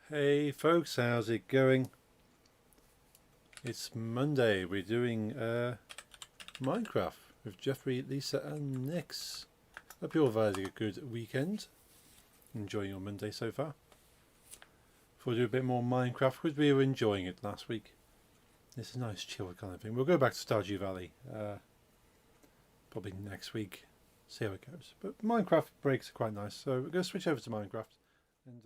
Hey folks, how's it going? It's Monday. We're doing Minecraft with Jeffrey, Lisa and Nix. Hope you all had a good weekend. Enjoying your Monday so far. Before we do a bit more Minecraft, because we were enjoying it last week. It's a nice chill kind of thing. We'll go back to Stardew Valley probably next week. See how it goes. But Minecraft breaks are quite nice, so we're going to switch over to Minecraft and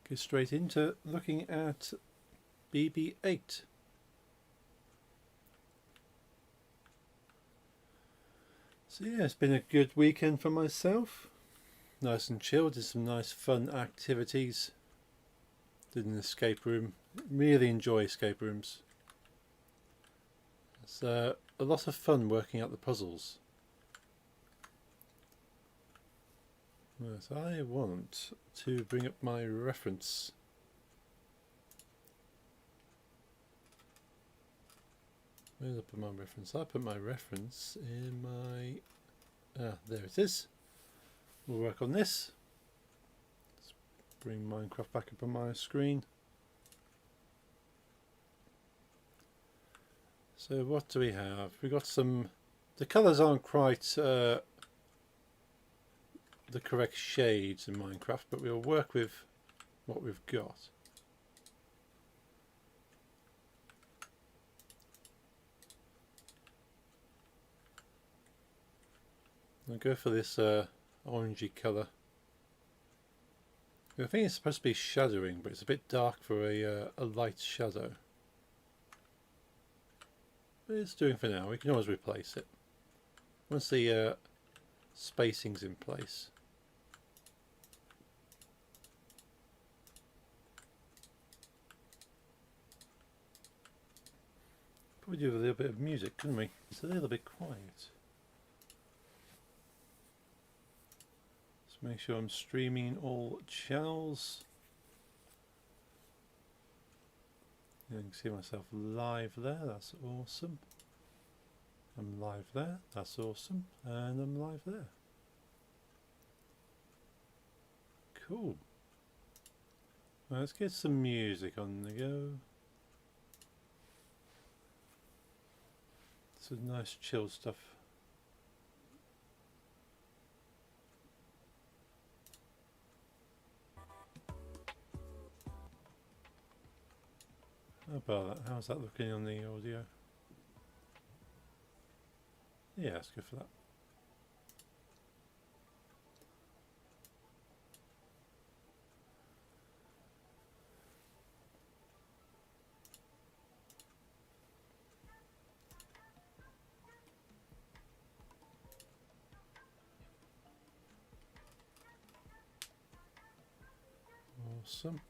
get straight into looking at BB-8. So yeah, it's been a good weekend for myself. Nice and chill, did some nice fun activities. Did an escape room. Really enjoy escape rooms. It's a lot of fun working out the puzzles. Right, I want to bring up my reference. Where did I put my reference? I put my reference in my... there it is. We'll work on this. Let's bring Minecraft back up on my screen. So what do we have? We got some... The colours aren't quite the correct shades in Minecraft, but we'll work with what we've got. I'll go for this orangey colour. I think it's supposed to be shadowing, but it's a bit dark for a light shadow. But it's doing for now. We can always replace it once the spacing's in place. Probably do a little bit of music, couldn't we? It's a little bit quiet. Let's make sure I'm streaming all channels. You can see myself live there, that's awesome. I'm live there, that's awesome. And I'm live there. Cool. Well, let's get some music on the go. Some nice chill stuff. How about that? How's that looking on the audio? Yeah, let's go for that. Awesome.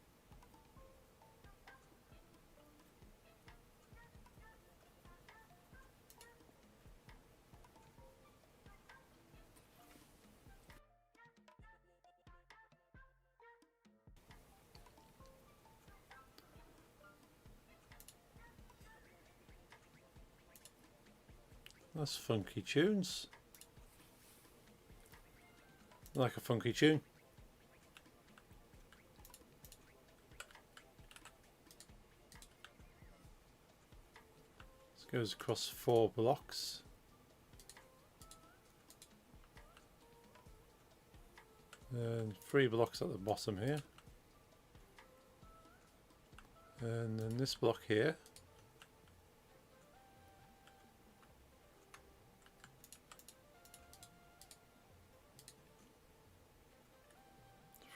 That's funky tunes. I like a funky tune. This goes across 4 blocks. And 3 blocks at the bottom here. And then this block here.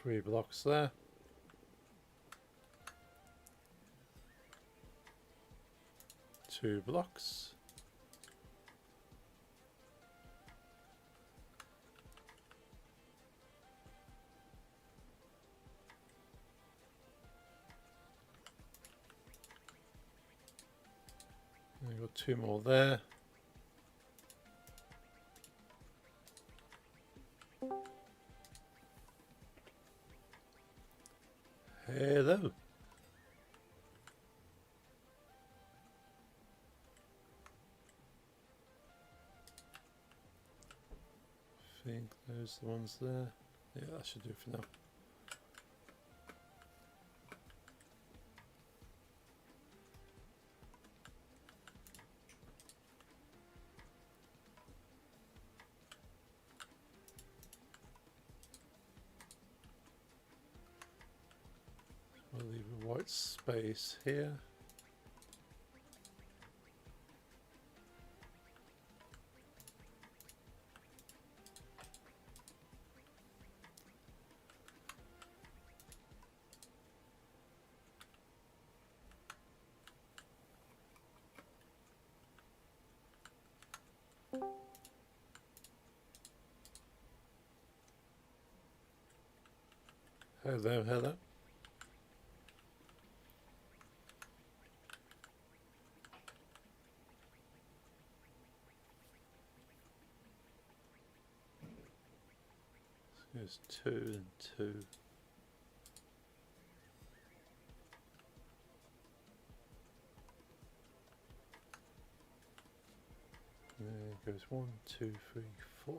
Three blocks there. Two blocks. We've got 2 more there. Hello. I think those are the ones there. Yeah, that should do for now. get space here. Hello, hello. There's 2 and 2. There goes 1, 2, 3, 4.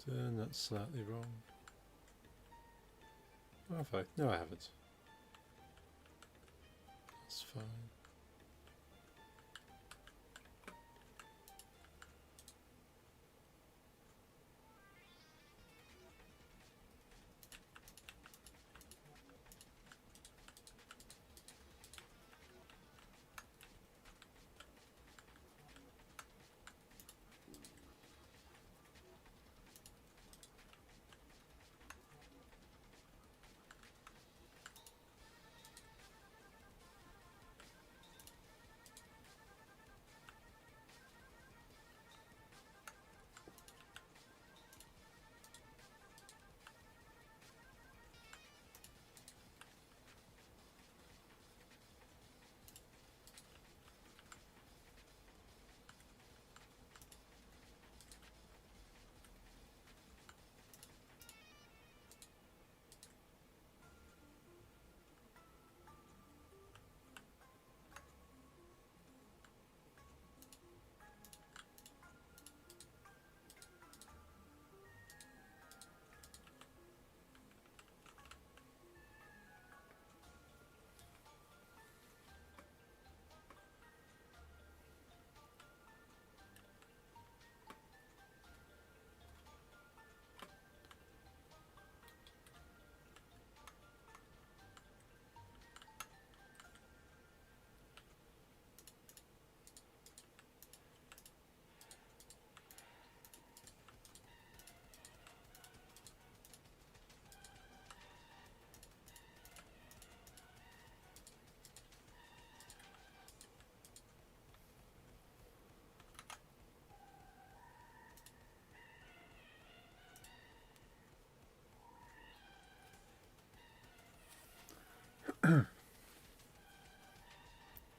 Turn that slightly wrong. Oh, have I? No, I haven't. That's fine.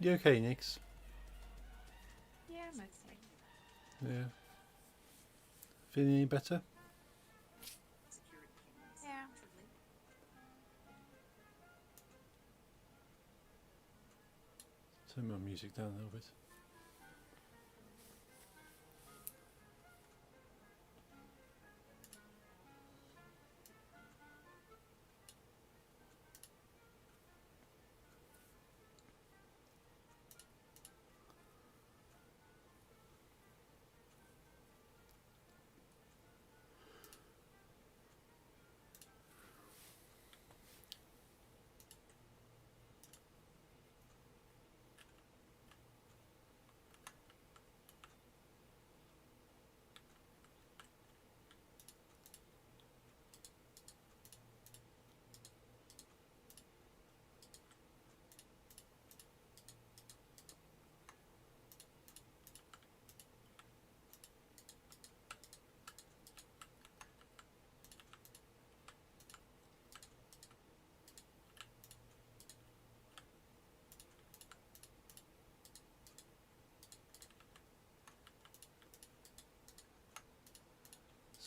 You okay, Nix? Yeah, mostly. Yeah. Feeling any better? Yeah. Turn my music down a little bit.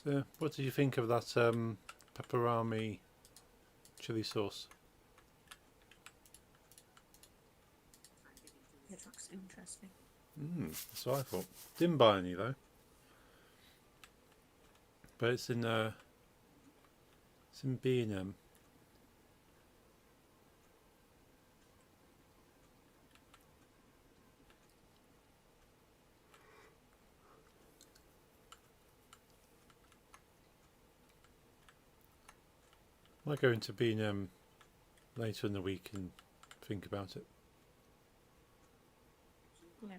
So, what did you think of that pepperami chili sauce? It looks interesting. That's what I thought. Didn't buy any though. But it's in B&M. Might go into B&M later in the week and think about it. Yeah.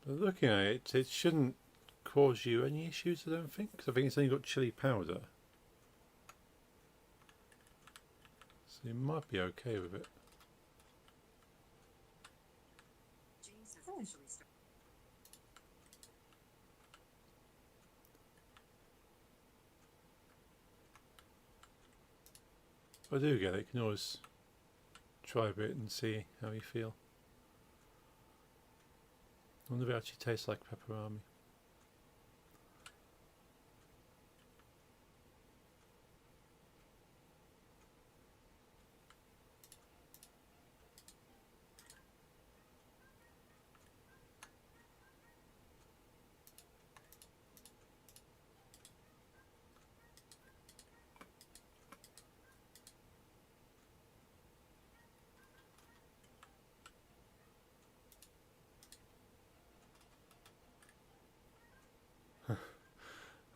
But looking at it, it shouldn't cause you any issues, I don't think, because I think it's only got chili powder. So you might be okay with it. Oh. If I do get it, you can always try a bit and see how you feel. I wonder if it actually tastes like pepperami.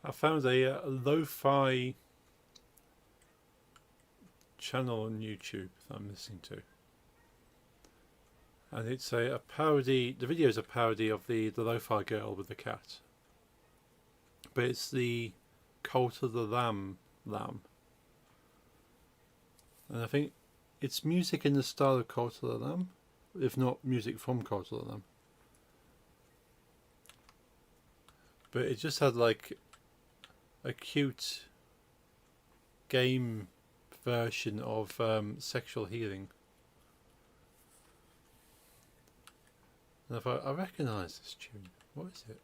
I found a lo-fi channel on YouTube that I'm listening to, and it's a parody. The video is a parody of the lo-fi girl with the cat, but it's the Cult of the Lamb, and I think it's music in the style of Cult of the Lamb, if not music from Cult of the Lamb. But it just had like a cute game version of sexual healing. And I recognise this tune. What is it?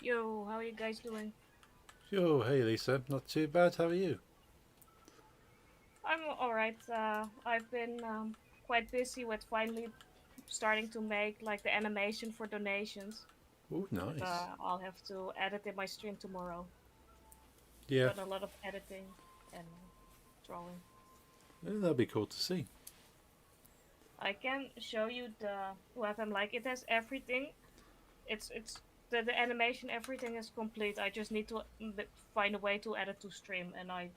Yo, how are you guys doing? Yo, hey Lisa, not too bad. How are you? I'm alright. I've been quite busy with finally starting to make like the animation for donations. Oh, But nice. I'll have to edit in my stream tomorrow. Yeah, Done a lot of editing and drawing. yeah, that'd be cool to see. I can show you the webm. Like it has everything. It's the animation. Everything is complete. I just need to find a way to edit to stream, and I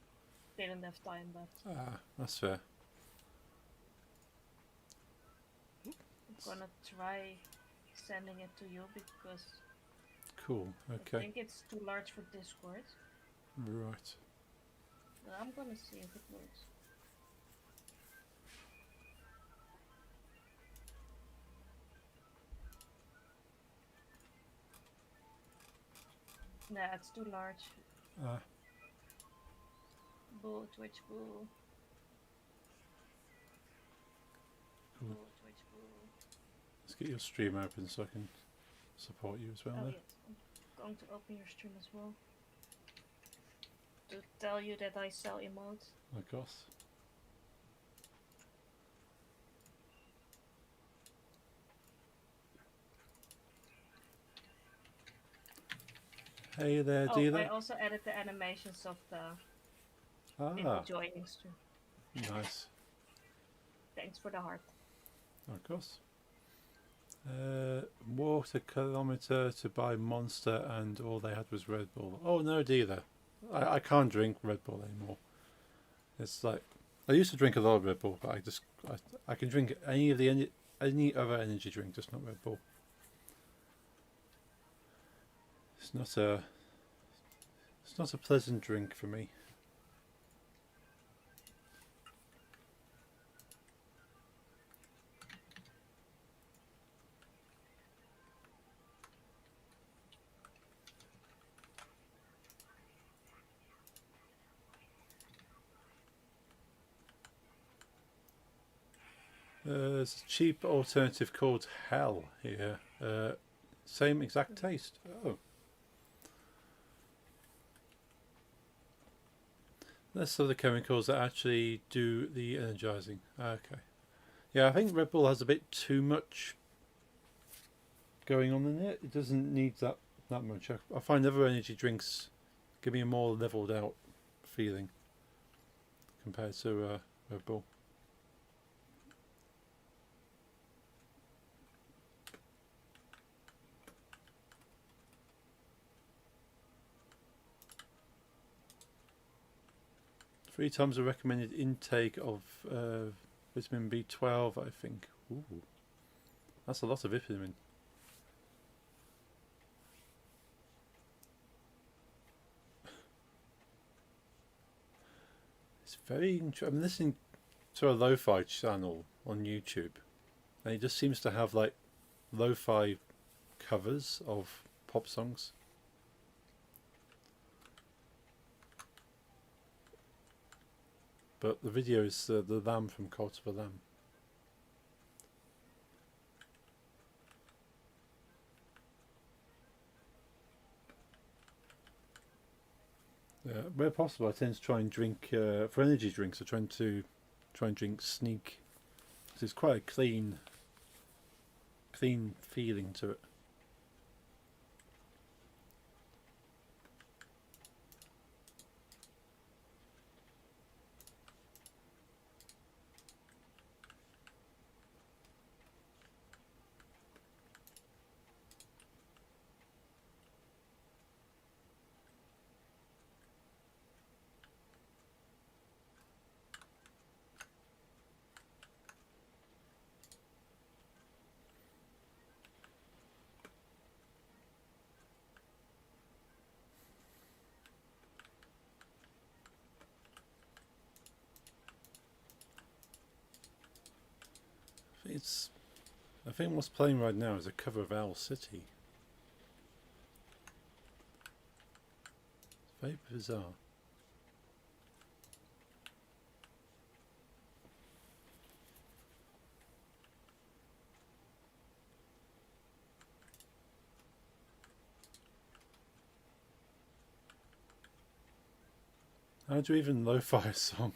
didn't have time. But Ah, that's fair. I'm gonna try sending it to you because Cool. I Okay. think it's too large for Discord. Right. But I'm gonna see if it works. Nah, it's too large. Ah, Boo, Twitch, boo. cool. Boo, Twitch, boo. Let's get your stream open so I can support you as well Oh, there. yes. I'm going to open your stream as well. To tell you that I sell emotes. Of course. Hey there, Oh, I dealer. also added the animations of the people Ah, joining stream. nice. Thanks for the heart. Of course. Walked a kilometre to buy Monster and all they had was Red Bull. Oh no, dealer. I can't drink Red Bull anymore. It's like I used to drink a lot of Red Bull, but I can drink any of the any other energy drink, just not Red Bull. It's not a pleasant drink for me. There's a cheap alternative called Hell here. Same exact taste. Oh. Less of the chemicals that actually do the energizing. Okay. Yeah, I think Red Bull has a bit too much going on in it. It doesn't need that much. I find other energy drinks give me a more leveled out feeling compared to Red Bull. Three times the recommended intake of vitamin B12, I think. Ooh, that's a lot of vitamin. It's very. I'm listening to a lo-fi channel on YouTube, and it just seems to have like lo-fi covers of pop songs. But the video is the lamb from Cult of the Lamb. Where possible, I tend to try and drink for energy drinks. I try and drink Sneak, because it's quite a clean feeling to it. I think what's playing right now is a cover of Owl City. It's very bizarre. How do you even lo-fi a song?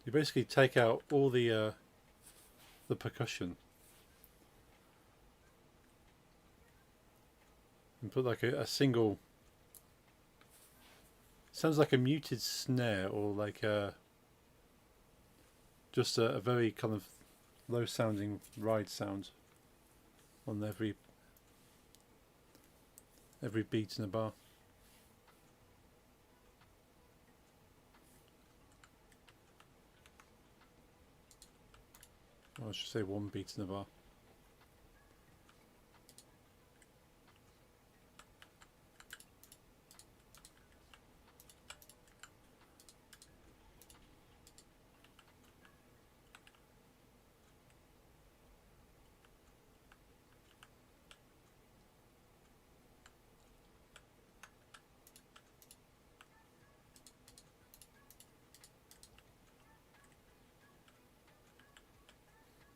You basically take out all the percussion and put like a single. Sounds like a muted snare or like just a very kind of low-sounding ride sound on every beat in a bar. Or I should say one beat in a bar.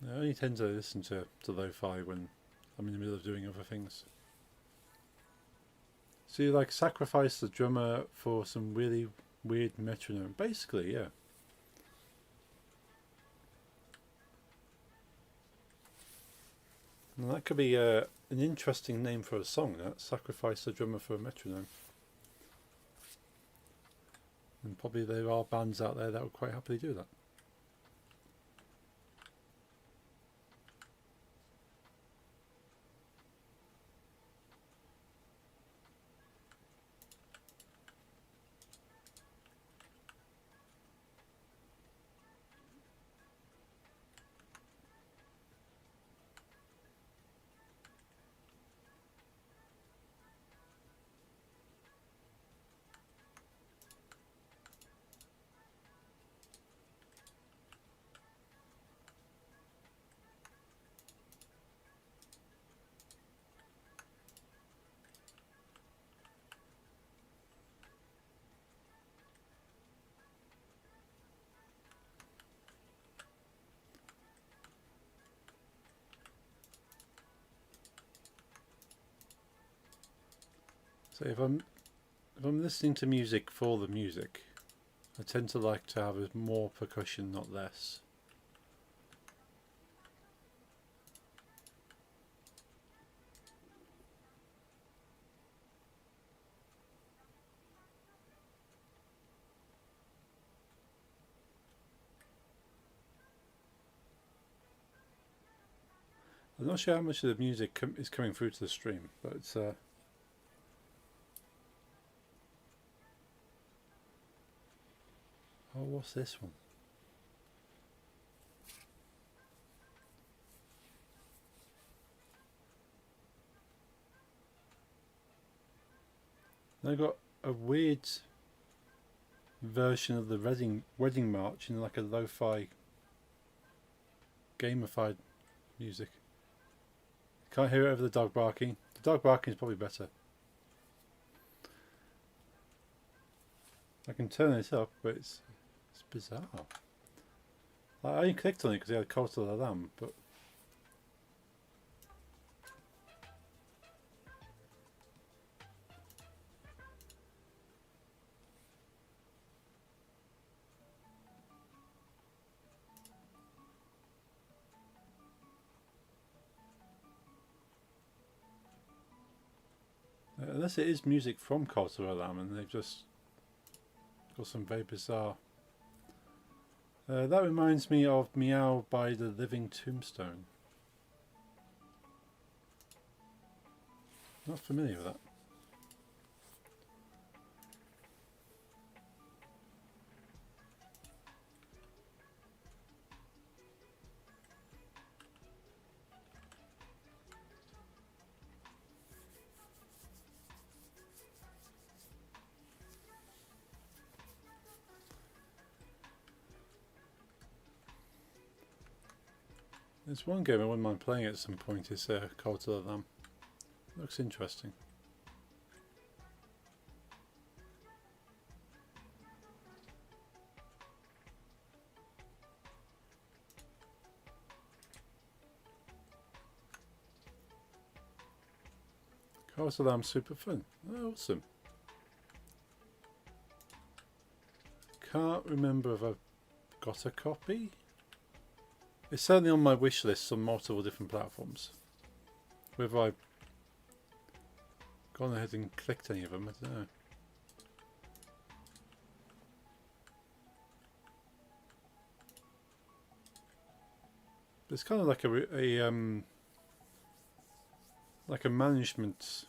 I only tend to listen to lo-fi when I'm in the middle of doing other things. So you like sacrifice the drummer for some really weird metronome. Basically, yeah. And that could be an interesting name for a song, that. Sacrifice the drummer for a metronome. And probably there are bands out there that would quite happily do that. So if I'm listening to music for the music, I tend to like to have more percussion, not less. I'm not sure how much of the music is coming through to the stream, but it's oh, what's this one? They got a weird version of the wedding march in like a lo-fi gamified music. Can't hear it over the dog barking. The dog barking is probably better. I can turn it up, but it's bizarre. I only clicked on it because it had Cult of the Lamb, but unless it is music from Cult of the Lamb and they've just got some very bizarre. That reminds me of Meow by the Living Tombstone. Not familiar with that. There's one game I wouldn't mind playing at some point, is Cult of the Lamb. Looks interesting. Cult of the Lamb, super fun. Oh, awesome. can't remember if I've got a copy. It's certainly on my wish list on multiple different platforms. Whether I've gone ahead and clicked any of them, I don't know. It's kind of like like a management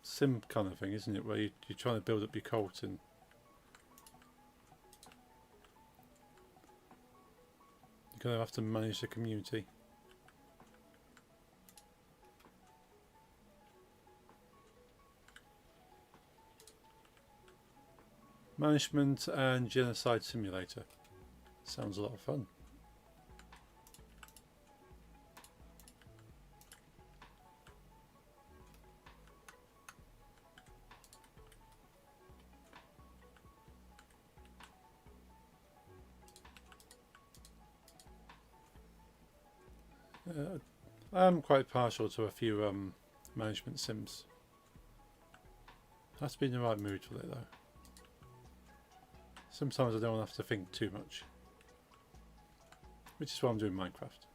sim kind of thing, isn't it? Where you're trying to build up your cult and you're going to have to manage the community. Management and genocide simulator. Sounds a lot of fun. I'm quite partial to a few management sims. Has to be in the right mood for it though. Sometimes I don't have to think too much, which is why I'm doing Minecraft.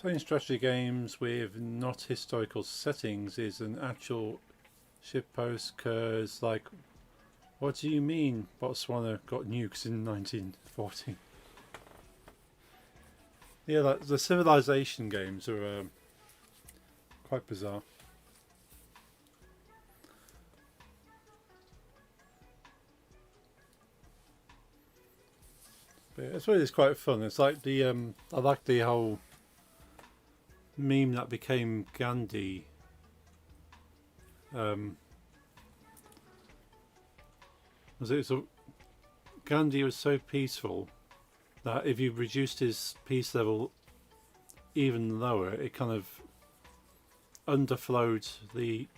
Playing strategy games with not historical settings is an actual shitpost, because, like, what do you mean Botswana got nukes in 1914? Yeah, like, the civilization games are quite bizarre. But it's really quite fun. It's like the I like the whole meme that became Gandhi. Gandhi was so peaceful that if you reduced his peace level even lower, it kind of underflowed the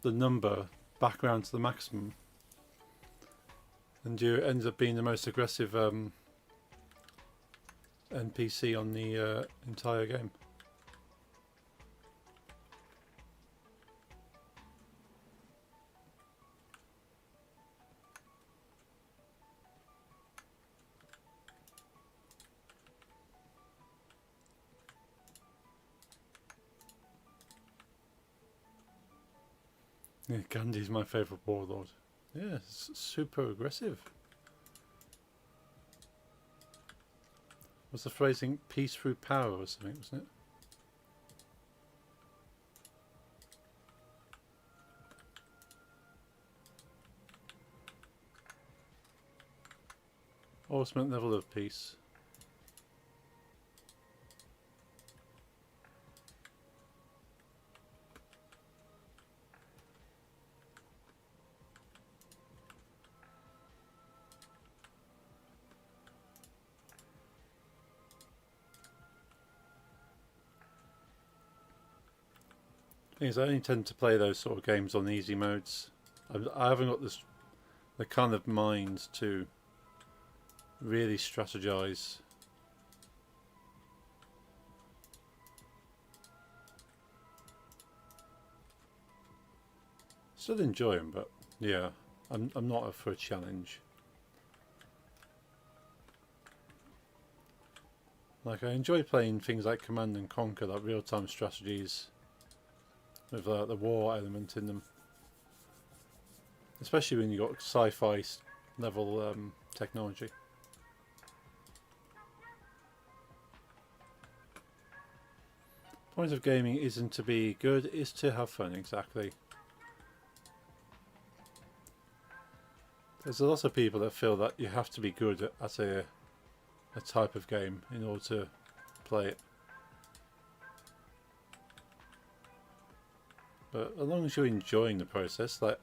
number back around to the maximum, and you ended up being the most aggressive NPC on the entire game. Yeah, Gandhi's my favourite warlord. Yeah, it's super aggressive. Was the phrasing peace through power or something, wasn't it? Ultimate level of peace. Thing is, I only tend to play those sort of games on easy modes. I haven't got the kind of mind to really strategize. Still enjoy them, but yeah, I'm not up for a challenge. Like, I enjoy playing things like Command and Conquer, like real-time strategies with the war element in them. Especially when you've got sci-fi level technology. Point of gaming isn't to be good, it's to have fun, exactly. There's a lot of people that feel that you have to be good at a type of game in order to play it. But as long as you're enjoying the process, like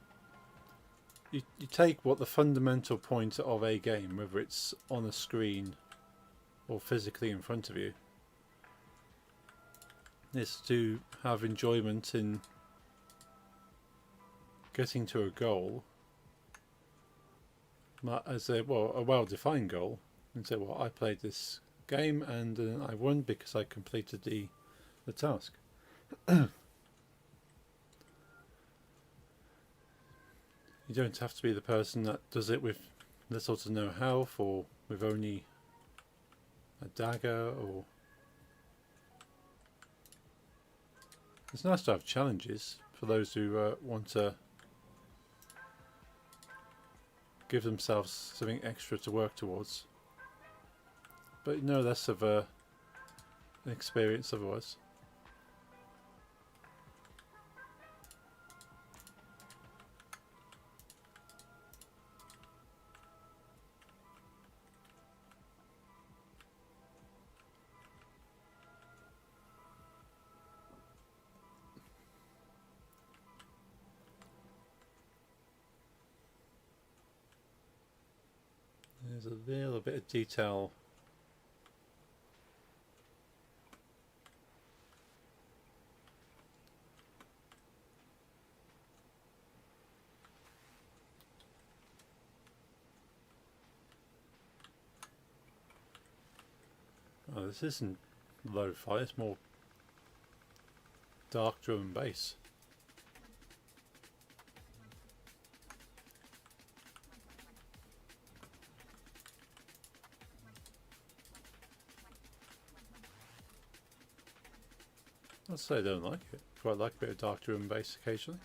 you take what the fundamental point of a game, whether it's on a screen or physically in front of you, is to have enjoyment in getting to a goal, as a well-defined goal, and say, well, I played this game and I won because I completed the task. You don't have to be the person that does it with little to no health, or with only a dagger, or... It's nice to have challenges for those who want to give themselves something extra to work towards. But no less of an experience otherwise. There's a little bit of detail . Oh, this isn't lo-fi, it's more dark drum and bass. I'd say I don't like it. Quite like a bit of dark drum and bass occasionally.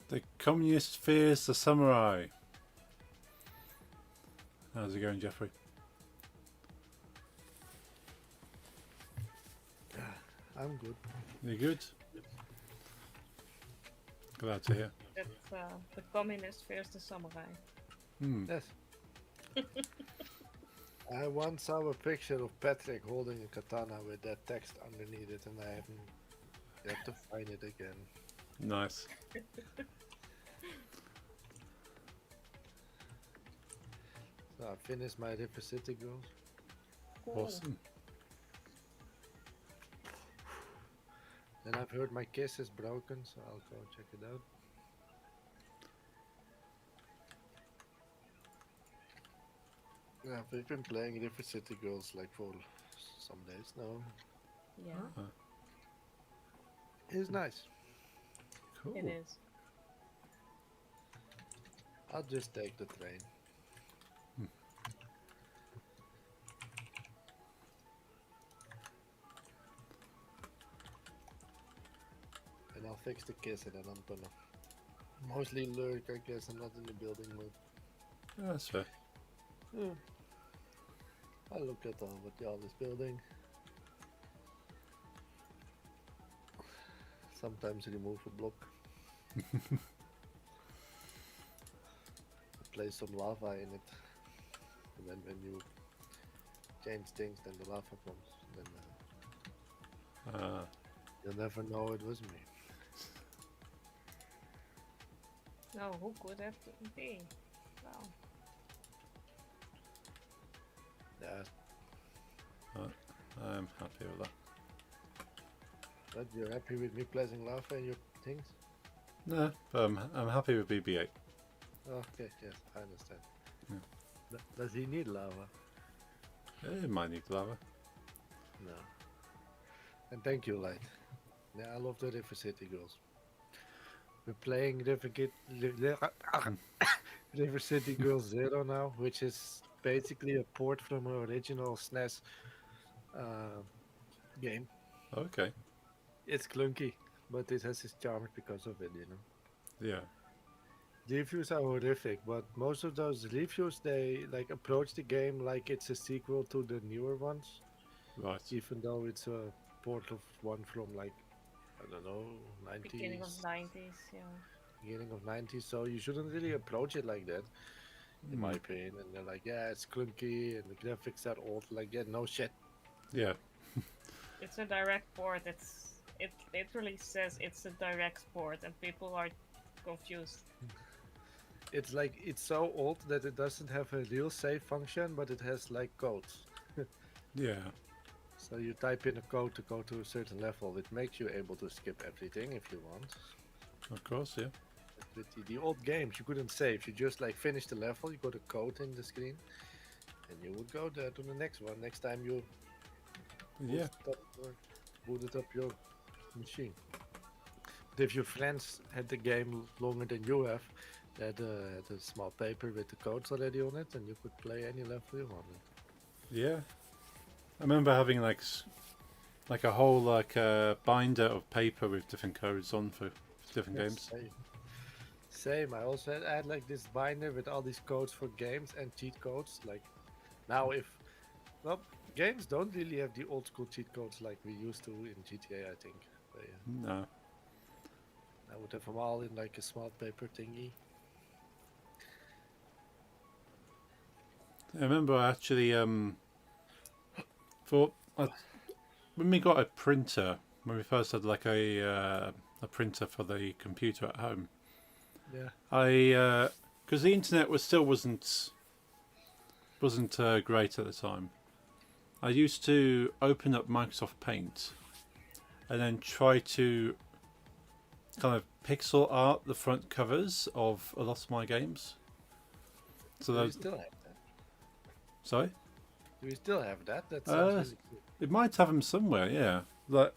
The communist fears the samurai. How's it going, Jeffrey? I'm good. You good? Glad to hear. That the communist fears the samurai. Yes. I once saw a picture of Patrick holding a katana with that text underneath it, and I haven't yet to find it again. Nice. So I finished my River City Girls. Awesome. And I've heard my kiss is broken, so I'll go check it out. Yeah, we've been playing River City Girls like for some days now. Yeah, It's nice. Cool. it is. I'll just take the train. And I'll fix the kiss and then I'm gonna mostly lurk, I guess. I'm not in the building mode. Yeah, that's fair. I look at what y'all is building. Sometimes remove a block. Place some lava in it. And then when you change things, then the lava comes. Then you'll never know it was me. No, who could have be? Wow. Yeah, I'm happy with that. but you're happy with me placing lava in your things? No, but I'm happy with BB-8. Okay, yes, I understand. Yeah. Does he need lava? It might need lava. No. And thank you, Light. Yeah, I love the River City Girls. We're playing River City Girls Zero now, which is basically a port from an original SNES game. Okay. It's clunky, but it has its charm because of it, you know. Yeah. Reviews are horrific, but most of those reviews, they like approach the game like it's a sequel to the newer ones, Right. even though it's a port of one from like, I don't know, 90s, Beginning of 90s, yeah. beginning of 90s. So you shouldn't really approach it like that, in my opinion. And they're like, yeah, it's clunky and the graphics are old. Like, yeah, no shit. Yeah. It's a direct port. It literally says it's a direct port, and people are confused. It's like, it's so old that it doesn't have a real save function, but it has like codes. Yeah. So you type in a code to go to a certain level, which makes you able to skip everything if you want. Of course, yeah. With the old games, you couldn't save. You just like finish the level, you got a code in the screen, and you would go there to the next one. Next time you Yeah. booted up your machine. But if your friends had the game longer than you have, they had a small paper with the codes already on it, and you could play any level you wanted. Yeah. I remember having like a whole binder of paper with different codes on for different games. Same. I also had like this binder with all these codes for games and cheat codes. Like now, games don't really have the old school cheat codes like we used to in GTA. I think No. I would have them all in like a small paper thingy. I remember I actually thought when we got a printer, when we first had like a printer for the computer at home, Yeah. I because the internet wasn't great at the time. I used to open up Microsoft Paint and then try to kind of pixel art the front covers of a lot of my games. So Do we those, still have that? sorry, Do we still have that? That sounds really cool. it might have them somewhere. Yeah, like.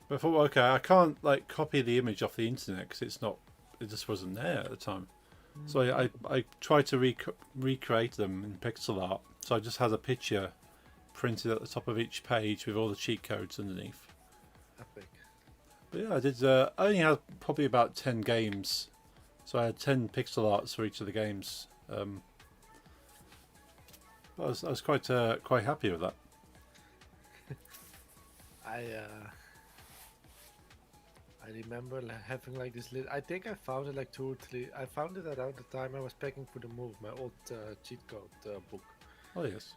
But I thought, okay, I can't like copy the image off the internet because it just wasn't there at the time. So I tried to recreate them in pixel art. So I just had a picture printed at the top of each page with all the cheat codes underneath. Epic. But yeah, I did. I only had probably about 10 games, so I had 10 pixel arts for each of the games. I was quite happy with that. I remember having like this I think I found it like 2 or 3. I found it around the time I was packing for the move, my old cheat code book, Oh yes.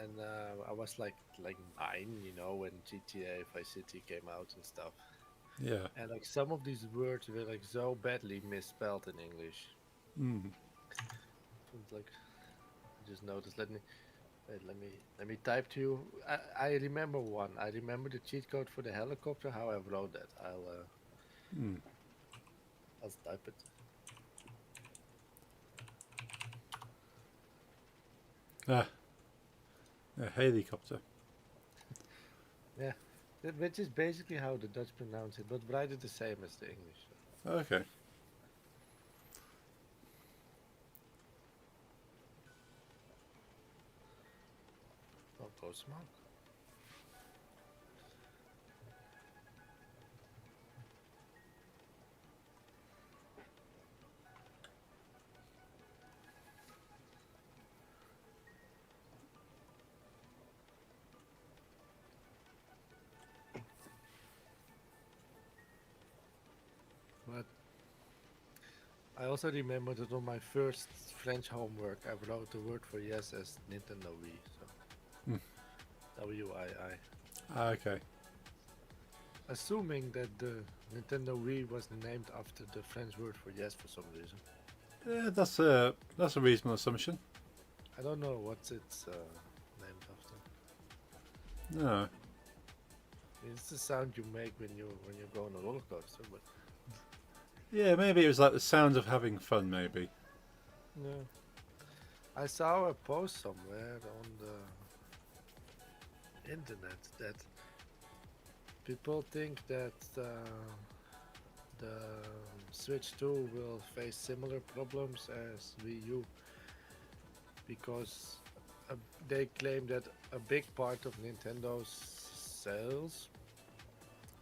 and I was like 9, you know, when GTA Vice City came out and stuff. Yeah. And like some of these words were like so badly misspelled in English. Mm. It's like I just noticed. Wait, let me type to you. I remember one. I remember the cheat code for the helicopter. How I wrote that. Mm. I'll type it. Ah, a helicopter. Yeah, which is basically how the Dutch pronounce it, but write it the same as the English. Okay. Oh, go smoke. But I also remember that on my first French homework, I wrote the word for yes as Nintendo Wii. So Hmm. WII. Ah, okay. Assuming that the Nintendo Wii was named after the French word for yes for some reason. Yeah, that's a reasonable assumption. I don't know what's it's named after. No. It's the sound you make when you go on a roller coaster, but Yeah, maybe it was like the sound of having fun. Maybe. no. I saw a post somewhere on the internet that people think that the Switch 2 will face similar problems as Wii U because they claim that a big part of Nintendo's sales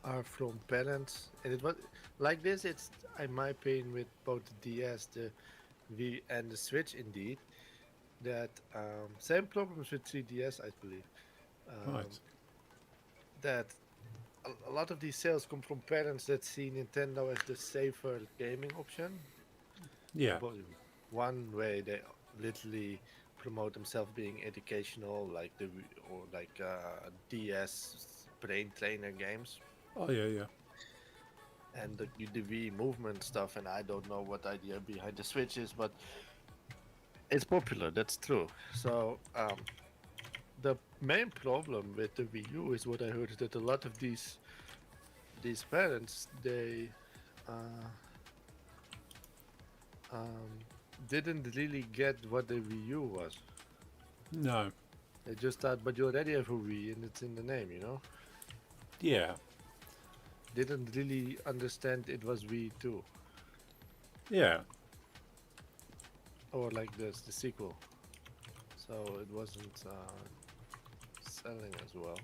are from parents, and it was like this. It's in my opinion with both the DS, the Wii, and the Switch. Indeed, that same problems with 3DS, I believe. Right. That a lot of these sales come from parents that see Nintendo as the safer gaming option. Yeah. But one way they literally promote themselves being educational, like or like DS brain trainer games, Oh yeah, yeah. and the Wii movement stuff. And I don't know what idea behind the Switch is, but it's popular. That's true. So the main problem with the Wii U is what I heard is that a lot of these parents they uh, didn't really get what the Wii U was. No. They just thought, but you already have a Wii and it's in the name, you know? Yeah. Didn't really understand it was Wii 2. Yeah. Or like this, the sequel. So it wasn't selling as well.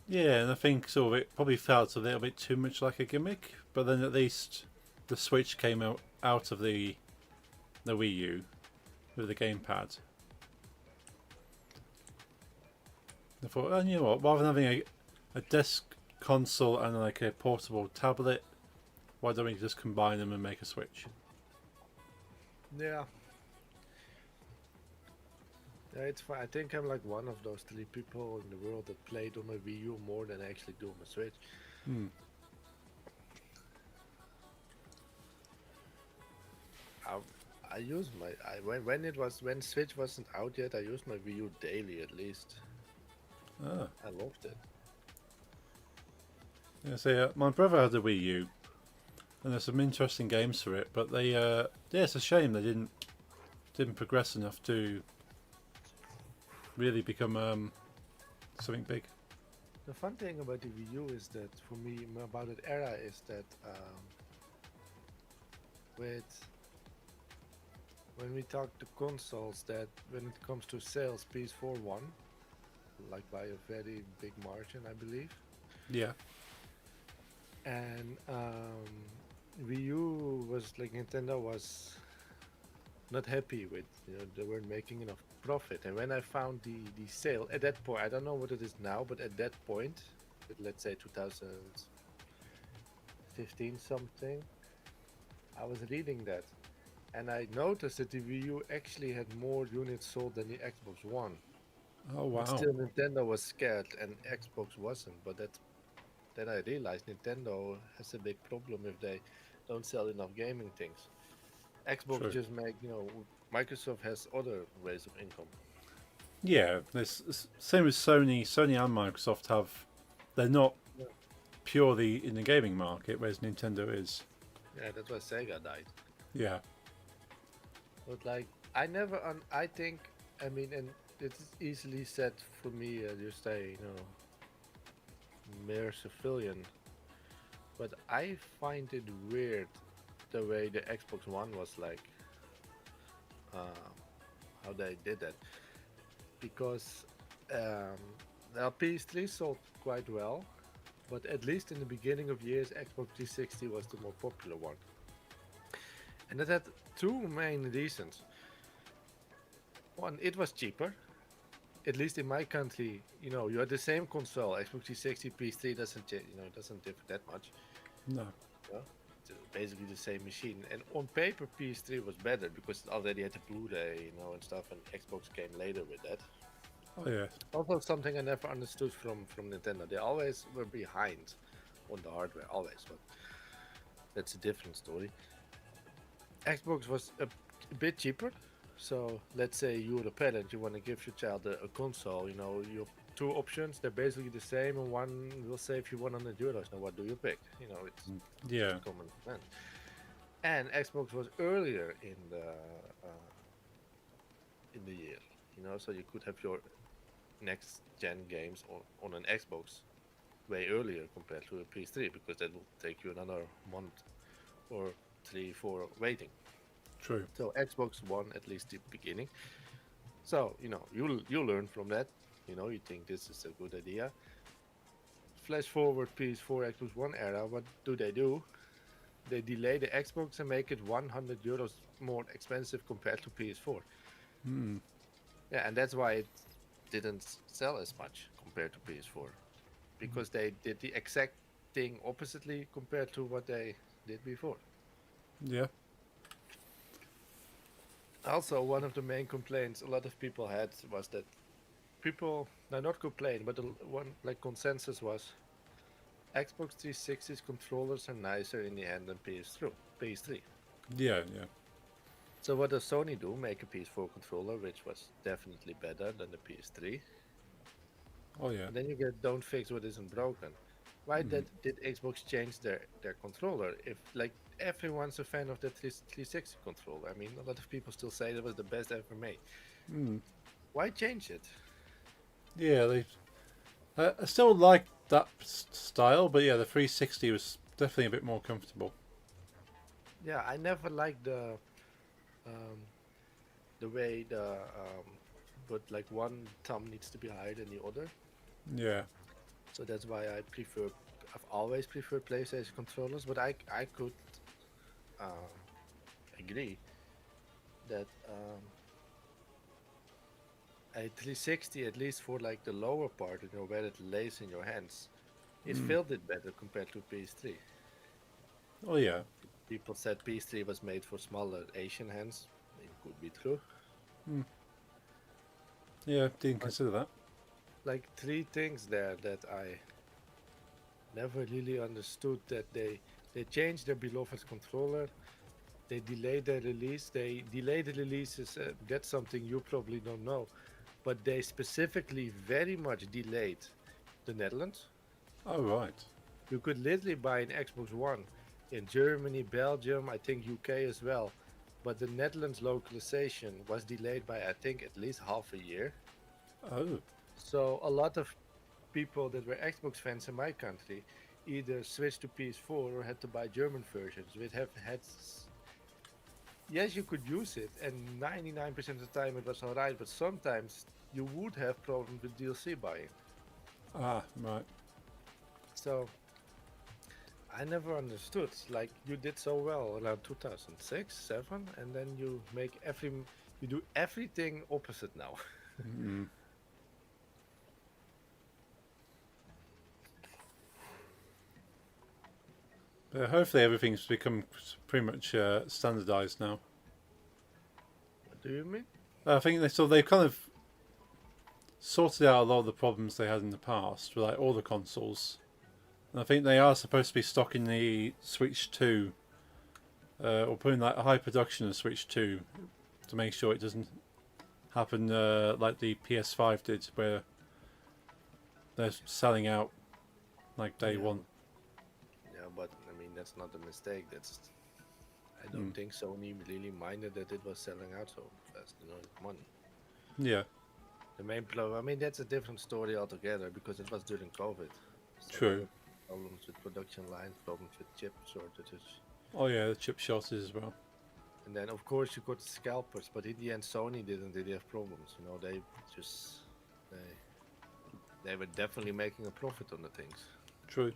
Yeah, and I think sort of it probably felt a little bit too much like a gimmick, but then at least the Switch came out of the Wii U with the gamepad. I thought, oh, you know what? Rather than having a desk console and like a portable tablet, why don't we just combine them and make a Switch? Yeah. Yeah, it's fine. I think I'm like one of those 3 people in the world that played on my Wii U more than I actually do on my Switch. Hmm. I used my when Switch wasn't out yet, I used my Wii U daily at least. Ah. I loved it. Yeah, so my brother had a Wii U, and there's some interesting games for it, but they, yeah, it's a shame they didn't progress enough to really become something big. The fun thing about the Wii U is that for me about that era is that when we talk to consoles, that when it comes to sales, PS4 won, like by a very big margin, I believe. Yeah. and Wii U was like Nintendo was not happy with, they weren't making enough profit. And when I found the sale at that point, I don't know what it is now, but at that point, let's say 2015 something, I was reading that, and I noticed that the Wii U actually had more units sold than the Xbox One. Oh But wow. still, Nintendo was scared, and Xbox wasn't. But then I realized Nintendo has a big problem if they don't sell enough gaming things. Xbox True. just make, Microsoft has other ways of income. Yeah, same as Sony. Sony and Microsoft have. They're not Yeah, purely in the gaming market, whereas Nintendo is. yeah, that's why Sega died. Yeah. But like, I think, I mean, and it is easily said for me, just a, mere civilian. But I find it weird the way the Xbox One was like, uh, how they did that. Because the PS3 sold quite well, but at least in the beginning of years, Xbox 360 was the more popular one. And that had two main reasons. One, it was cheaper. At least in my country, you had the same console, Xbox 360, PS3 doesn't differ that much. No. Yeah? It's basically the same machine. And on paper, PS3 was better because it already had the Blu-ray, and stuff, and Xbox came later with that. Oh yeah. Also, something I never understood from Nintendo. They always were behind on the hardware, always. But that's a different story. Xbox was a bit cheaper. So let's say you're a parent, you want to give your child a console. You have two options. They're basically the same, and one will save you 100 euros. Now, what do you pick? It's Yeah. just common sense. And Xbox was earlier in the year. So you could have your next gen games on an Xbox way earlier compared to a PS3 because that will take you another month or 3-4 waiting. True. So Xbox One, at least the beginning. So you learn from that. You think this is a good idea. Flash forward PS4, Xbox One era. What do? They delay the Xbox and make it 100 euros more expensive compared to PS4. Hmm. Yeah, and that's why it didn't sell as much compared to PS4 because they did the exact thing oppositely compared to what they did before. Yeah. Also, one of the main complaints a lot of people had was that not complain, but one like consensus was Xbox 360's controllers are nicer in the hand than PS3. Yeah. Yeah. So what does Sony do? Make a PS4 controller, which was definitely better than the PS3. Oh yeah. And then you get don't fix what isn't broken. Why did Xbox change their controller? If like everyone's a fan of the 360 controller. I mean, a lot of people still say that was the best ever made. Hmm. Why change it? Yeah. They. I still like that style, but yeah, the 360 was definitely a bit more comfortable. Yeah, I never liked the way but like one thumb needs to be higher than the other. Yeah. So that's why I've always preferred PlayStation controllers. But I could agree that a 360, at least for like the lower part, where it lays in your hands, it felt it better compared to PS3. Oh yeah. People said PS3 was made for smaller Asian hands. It could be true. Yeah. Didn't consider that. Like three things there that I never really understood, that they changed their beloved controller, they delayed their release. They delayed the releases. That's something you probably don't know, but they specifically very much delayed the Netherlands. Oh right. You could literally buy an Xbox One in Germany, Belgium, I think UK as well, but the Netherlands localization was delayed by I think at least half a year. Oh. So a lot of people that were Xbox fans in my country either switched to PS4 or had to buy German versions, which have had. Yes, you could use it, and 99% of the time it was alright, but sometimes you would have problems with DLC buying. Ah. Right. So I never understood. Like you did so well around 2006, 7, and then you you do everything opposite now. Mm. Hopefully everything's become pretty much standardized now. What do you mean? I think they've kind of sorted out a lot of the problems they had in the past with like all the consoles. And I think they are supposed to be stocking the Switch 2 or putting like a high production of Switch 2 to make sure it doesn't happen like the PS5 did, where they're selling out like day Yeah. one. Yeah, but I mean that's not a mistake. I don't think Sony really minded that it was selling out so fast. You know, it's money. Yeah, The main problem. I mean that's a different story altogether because it was during COVID. So there true. were problems with production lines, problems with chip shortages. Oh yeah, the chip shortage as well. And then, of course, you got scalpers, but in the end, Sony didn't really have problems. You know, they were definitely making a profit on the things. True.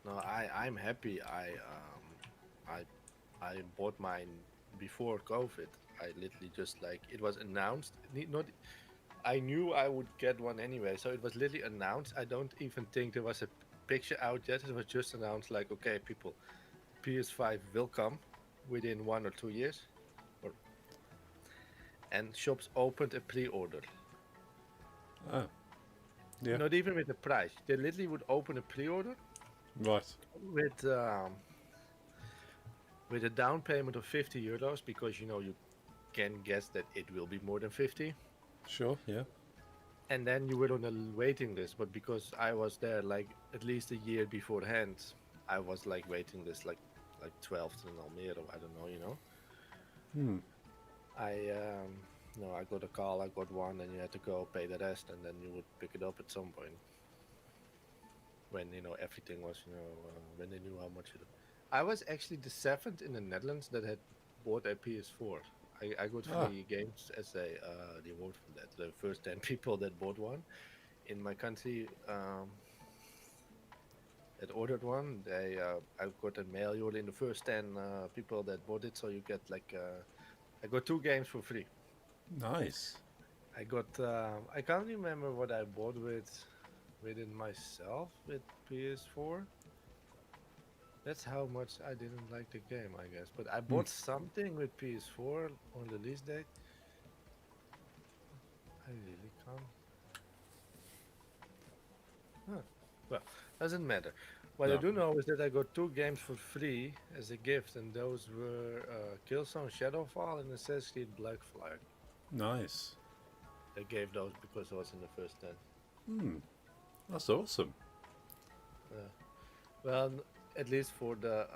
No, I'm happy. I bought mine before COVID. I literally just like it was announced. Not, I knew I would get one anyway, so it was literally announced. I don't even think there was a picture out yet. It was just announced, like, okay, people, PS5 will come within 1 or 2 years, and shops opened a pre-order. Oh, yeah. Not even with the price. They literally would open a pre-order Right. with a down payment of €50 because you know you can guess that it will be more than 50, Sure. Yeah. and then you were on a waiting list. But because I was there like at least a year beforehand, I was like waiting list like 12th in Almere. I don't know, you know. Hmm. I got a call, I got one, and you had to go pay the rest, and then you would pick it up at some point when you know everything was, when they knew how much it. I was actually the 7th in the Netherlands that had bought a PS4. I got free games as a reward for that. The first 10 people that bought one in my country that ordered one, I got a mail. You're in the first 10 people that bought it, so you get like. I got 2 games for free. Nice. I got. I can't remember what I bought within myself with PS4. That's how much I didn't like the game, I guess. But I bought something with PS4 on the release date. I really can't. Huh. Well, doesn't matter. What I No. do know is that I got 2 games for free as a gift, and those were Killzone Shadowfall and Assassin's Creed Black Flag. Nice. I gave those because I was in the first 10. Hmm. That's awesome. Well, at least for the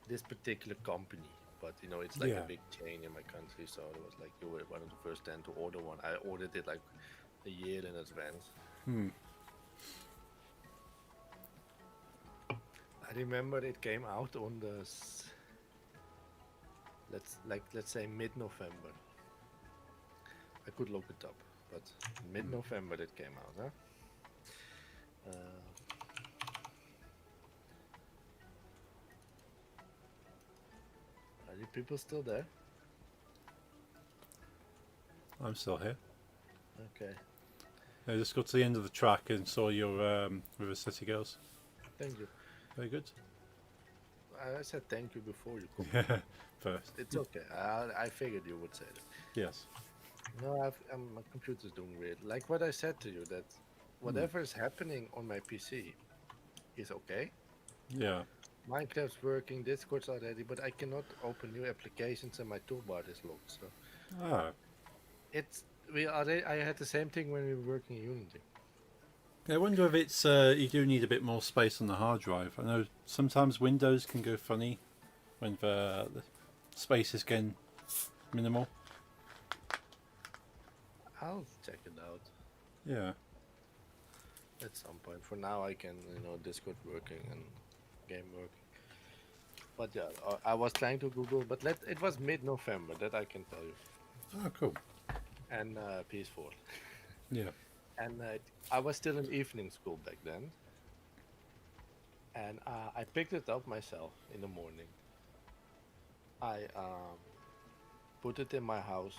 this particular company, but you know it's like Yeah. a big chain in my country, so it was like you were one of the first 10 to order one. I ordered it like a year in advance. Hmm. I remember it came out on the let's say mid-November. I could look it up, but mid-November it came out, huh? Are you people still there? I'm still here. Okay, I just got to the end of the track and saw your River City Girls. thank you. Very good. I said thank you before you called. Yeah. First. It's okay. I figured you would say that. Yes. No, my computer's doing weird. Like what I said to you, that whatever is happening on my PC is okay. Yeah. Minecraft's working, Discord's already, but I cannot open new applications and my toolbar is locked. So Ah. I had the same thing when we were working in Unity. I wonder if it's you do need a bit more space on the hard drive. I know sometimes Windows can go funny when the space is getting minimal. I'll check it out Yeah. at some point. For now, I can, Discord working and game working. But yeah, I was trying to Google, but it was mid-November, that I can tell you. Oh, cool. And PS4. Yeah. And I was still in evening school back then. and I picked it up myself in the morning. I put it in my house,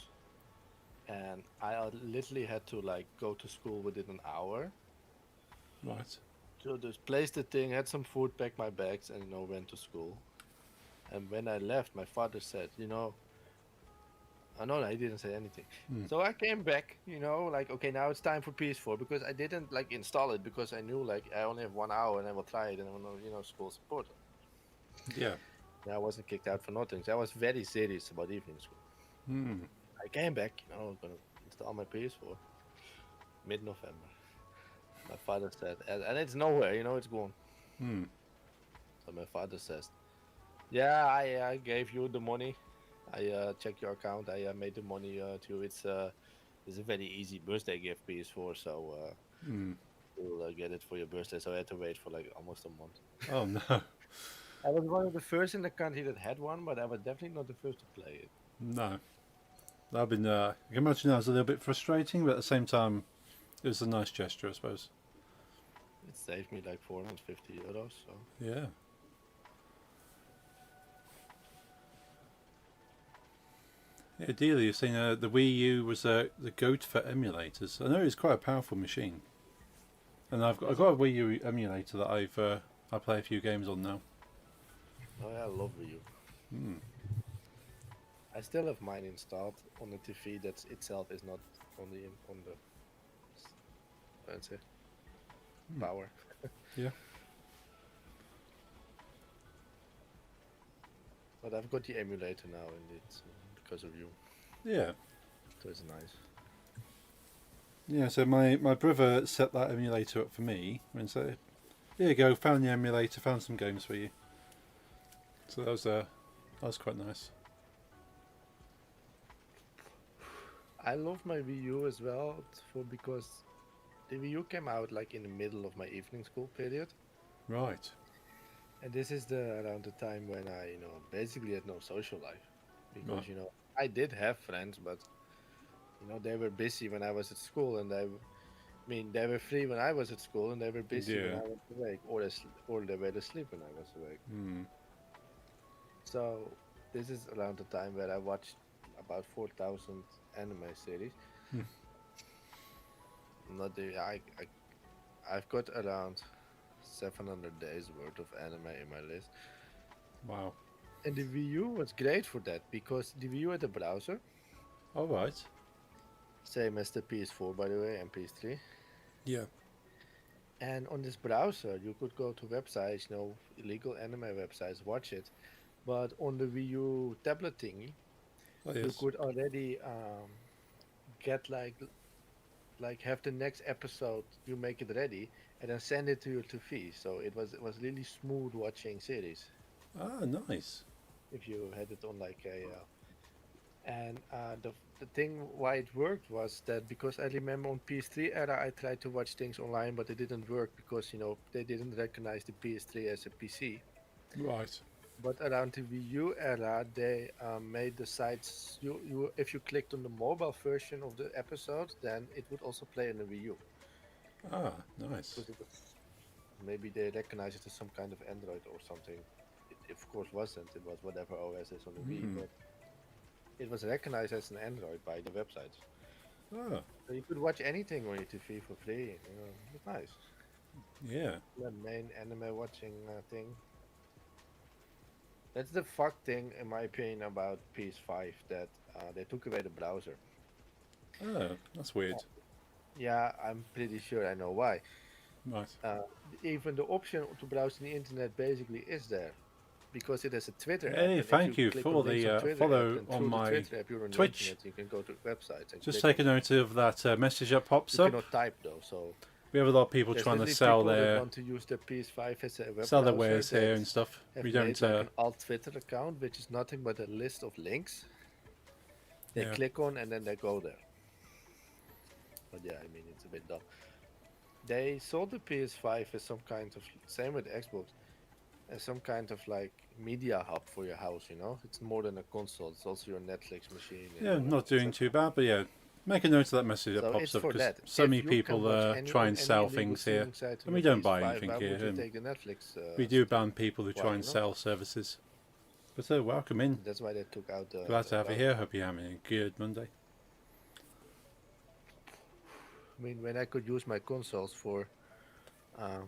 and I literally had to like go to school within an hour. Right. So just placed the thing, had some food, packed my bags, and went to school. And when I left, my father said, no, he didn't say anything. Hmm. So I came back, like, okay, now it's time for PS4 because I didn't like install it because I knew like I only have 1 hour and I will try it and I will know, school support. Yeah. And I wasn't kicked out for nothing. So I was very serious about evening school. Hmm. I came back, I'm gonna install my PS4 mid-November. My father said, and it's nowhere, it's gone. Hmm. So my father says, yeah, I gave you the money. I checked your account. I made the money to you. It's a very easy birthday gift, PS4. So Hmm. we'll get it for your birthday. So I had to wait for like almost a month. Oh no. I was one of the first in the country that had one, but I was definitely not the first to play it. No. That'd been. I can imagine that was a little bit frustrating, but at the same time, it was a nice gesture, I suppose. It saved me like 450 euros. So Yeah. Yeah, ideally, you've seen the Wii U was the goat for emulators. I know it's quite a powerful machine, and I've got a Wii U emulator that I play a few games on now. oh yeah, I love Wii U. Hmm. I still have mine installed on the TV that itself is not on the let's say power. Yeah. But I've got the emulator now, and it's because of you, Yeah. so it's nice. Yeah, so my brother set that emulator up for me and said, "Here you go, found the emulator, found some games for you." So that was quite nice. I love my Wii U as well because the Wii U came out like in the middle of my evening school period, Right. and this is around the time when I basically had no social life because Right. I did have friends, but they were busy when I was at school, and they were free when I was at school, and they were busy when Yeah. I was awake, or they were asleep when I was awake. Hmm. So this is around the time where I watched about 4,000 anime series. Hmm. Not the I've got around 700 days worth of anime in my list. Wow. And the Wii U was great for that because the Wii U had a browser, All right. same as the PS4 by the way, and PS3. Yeah. And on this browser, you could go to websites, illegal anime websites, watch it. But on the Wii U tablet thingy, Oh you yes. could already get like have the next episode, you make it ready, and then send it to your TV. So it was really smooth watching series Ah, nice. if you had it on like a. And the thing why it worked was that because I remember on PS3 era I tried to watch things online, but it didn't work because they didn't recognize the PS3 as a PC. Right. But around the Wii U era, they made the sites. You if you clicked on the mobile version of the episode, then it would also play on the Wii U. Ah, nice. Because maybe they recognized it as some kind of Android or something. It of course wasn't. It was whatever OS is on the Wii, Hmm. but it was recognized as an Android by the websites. Ah, So you could watch anything on your TV for free. It's nice. yeah. The main anime watching thing. That's the fuck thing, in my opinion, about PS5 that they took away the browser. Ah, that's weird. Yeah, I'm pretty sure I know why. Right. Even the option to browse the internet basically is there because it has a Twitter app. Hey, and if thank you click for on links the on Twitter follow app, then on through my the Twitter app, you're on the Twitch. internet, you can go to websites and Just click take a note of that message that pops you up. cannot type though, so We have a lot of people there's trying to literally sell people that their want to use their PS5 as a web sell their browser wares here that and stuff. have We made don't. like an alt Twitter account, which is nothing but a list of links. They Yeah. click on and then they go there. But yeah, I mean it's a bit dumb. They sold the PS5 as some kind of same with Xbox, as some kind of like media hub for your house. It's more than a console. It's also your Netflix machine. Yeah, not doing too bad, but yeah, Make a note of that message that So pops it's up for because that. so If many you people can watch try and any sell illegal things here. streaming sites on And we your don't buy PS5, anything why here. would you And take the Netflix? we do ban people who why, try you and know? sell services. But welcome in. That's why they took out the. Glad the to have you browser. here. Hope you're having a good Monday. I mean, when I could use my consoles for, how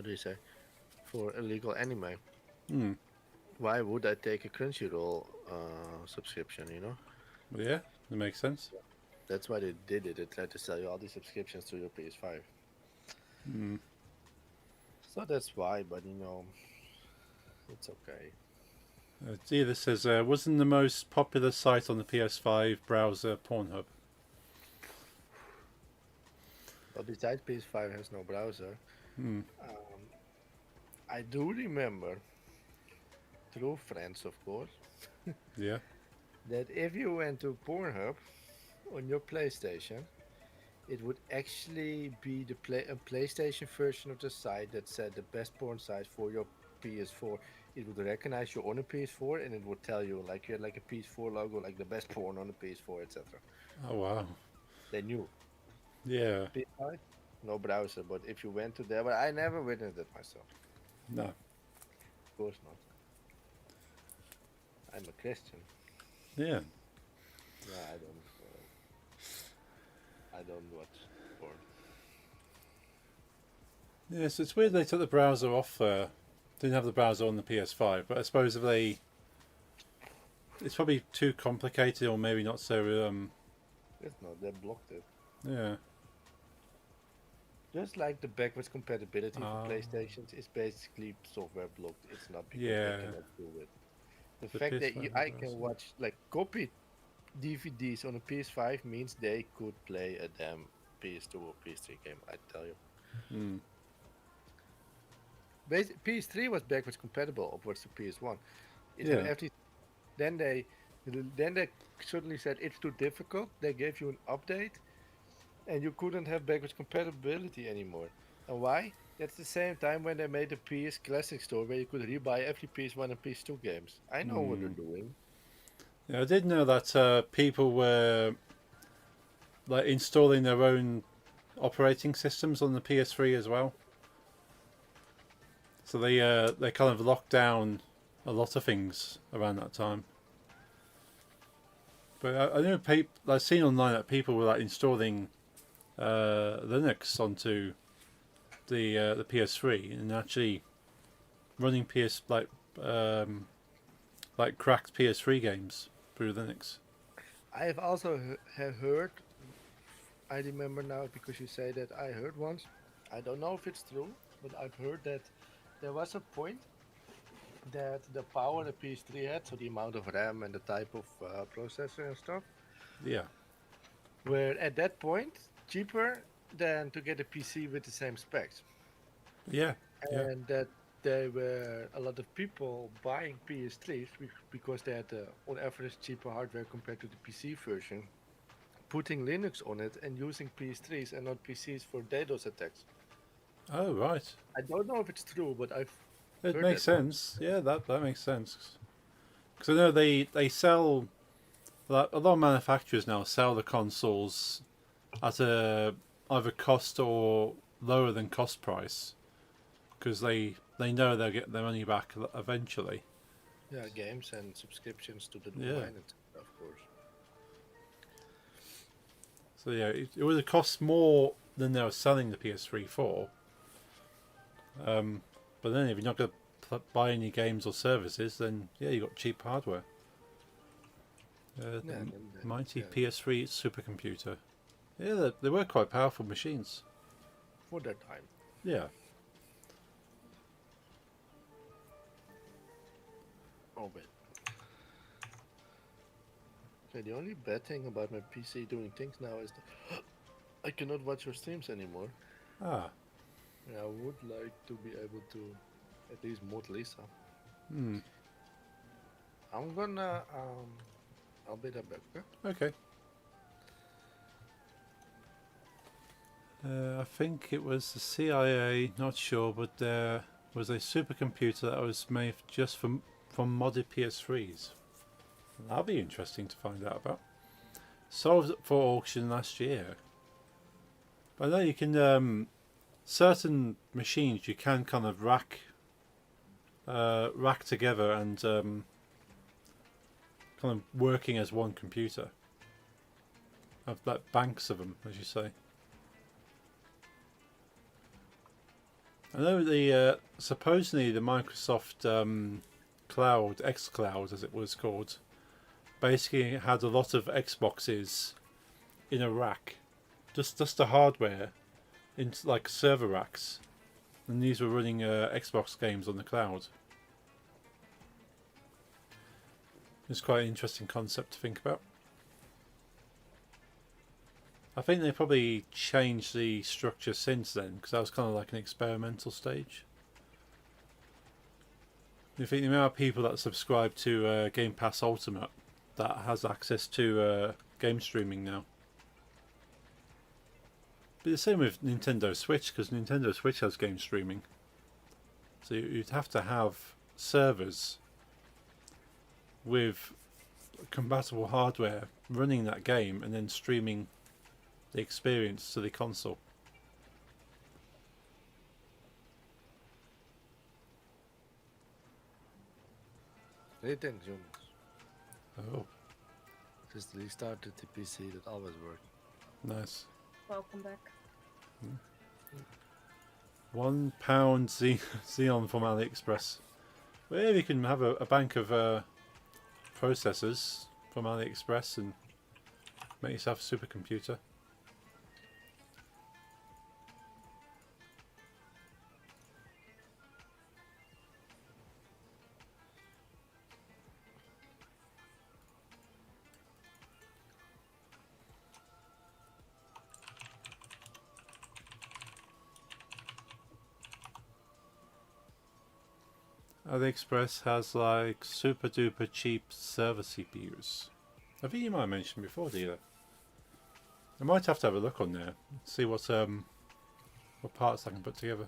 do you say, for illegal anime, Hmm. why would I take a Crunchyroll subscription? You know, Well, yeah, that makes sense. that's why they did it. They tried to sell you all these subscriptions to your PS5. Hmm. So that's why. But you know, it's okay. It either says wasn't the most popular site on the PS5 browser Pornhub. But besides, PS5 has no browser. Hmm. I do remember, through friends, of course, Yeah. that if you went to Pornhub on your PlayStation, it would actually be a PlayStation version of the site that said the best porn site for your PS4. It would recognize you on a PS4 and it would tell you like you had like a PS4 logo, like the best porn on the PS4, etc. Oh wow. They knew. Yeah. PS5, no browser, but if you went to there, but I never witnessed it myself. No. Of course not. I'm a Christian. Yeah. No, I don't watch porn. Yes, it's weird they took the browser off. Didn't have the browser on the PS5, but I suppose if it's probably too complicated or maybe not so. It's not. They blocked it. Yeah. Just like the backwards compatibility Ah. for PlayStations is basically software blocked. It's not because Yeah. they cannot do it. The The fact that PS5 I browser. can watch like copy DVDs on a PS5 means they could play a damn PS2 or PS3 game. I tell you. Hmm. PS3 was backwards compatible upwards to PS1. It Yeah. had every. Then they suddenly said it's too difficult. They gave you an update, and you couldn't have backwards compatibility anymore. And why? That's the same time when they made the PS Classic Store where you could rebuy every PS1 and PS2 games. I know what they're doing. Yeah, I did know that people were like installing their own operating systems on the PS3 as well. So they kind of locked down a lot of things around that time. But I know I've seen online that people were like installing Linux onto the PS3 and actually running like cracked PS3 games through Linux. I have also have heard, I remember now because you say that I heard once, I don't know if it's true, but I've heard that there was a point that the power the PS3 had, so the amount of RAM and the type of processor and stuff, Yeah. were at that point cheaper than to get a PC with the same specs. Yeah. Yeah. And that there were a lot of people buying PS3s because they had on average cheaper hardware compared to the PC version, putting Linux on it and using PS3s and not PCs for DDoS attacks. Oh right. I don't know if it's true, but I've It heard makes that sense. Yeah, that makes sense. Because I know they sell like, a lot of manufacturers now sell the consoles at a either cost or lower than cost price because they know they'll get their money back eventually. yeah, games and subscriptions to the Yeah. domain, of course. So yeah, it would have cost more than they were selling the PS3 for. But then if you're not going to buy any games or services, then yeah, you got cheap hardware. The then- mighty yeah. PS3 supercomputer. Yeah, they were quite powerful machines. For that time. Yeah. Oh, but okay, the only bad thing about my PC doing things now is that I cannot watch your streams anymore. Ah. And I would like to be able to at least mod Lisa. Hmm. I'm gonna I'll be right back, okay? Okay. I think it was the CIA, not sure, but there was a supercomputer that was made just from modded PS3s. That'll be interesting to find out about. sold for auction last year. But I know you can certain machines you can kind of rack together and kind of working as one computer. Have like banks of them, as you say. I know the supposedly the Microsoft Cloud, xCloud as it was called, basically had a lot of Xboxes in a rack, just the hardware, in like server racks, and these were running Xbox games on the cloud. It's quite an interesting concept to think about. I think they probably changed the structure since then, because that was kind of like an experimental stage. You think the amount of people that subscribe to Game Pass Ultimate that has access to game streaming now. But the same with Nintendo Switch, because Nintendo Switch has game streaming. So you'd have to have servers with compatible hardware running that game and then streaming the experience to the console. Greetings, Jonas. Oh, Just restarted the PC that always worked. nice. Welcome back. £1 Xeon from AliExpress. Well, you can have a bank of processors from AliExpress and make yourself a supercomputer. AliExpress has like super duper cheap server CPUs. I think you might have mentioned before, Dealer. I might have to have a look on there, see what parts I can put together.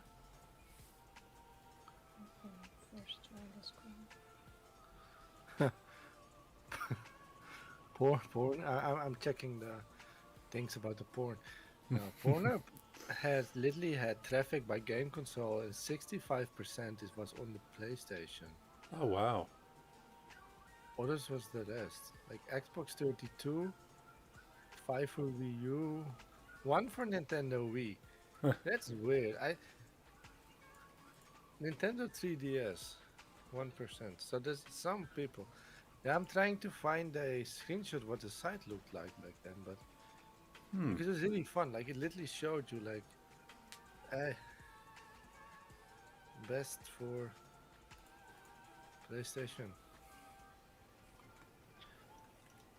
First try this one. Porn. I'm checking the things about the porn. Pornhub has literally had traffic by game console, and 65% was on the PlayStation. Oh wow. Others was the rest. Like Xbox 32, 5 for Wii U, 1 for Nintendo Wii. That's weird. Nintendo 3DS, 1%. So there's some people. Yeah, I'm trying to find a screenshot what the site looked like back then, but because it was really fun. Like it literally showed you like best for PlayStation.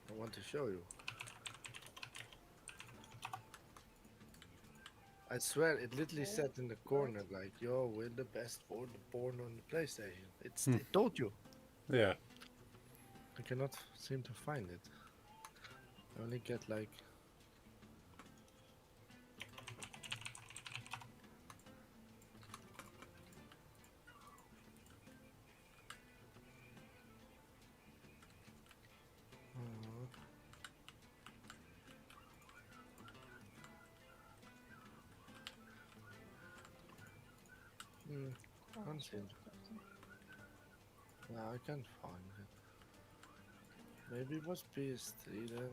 I want to show you. I swear it literally said in the corner like, yo, we're the best for the porn on the PlayStation. It told you. Yeah. I cannot seem to find it. I only get like can't seem to. No, I can't find it. Maybe it was PS3 then.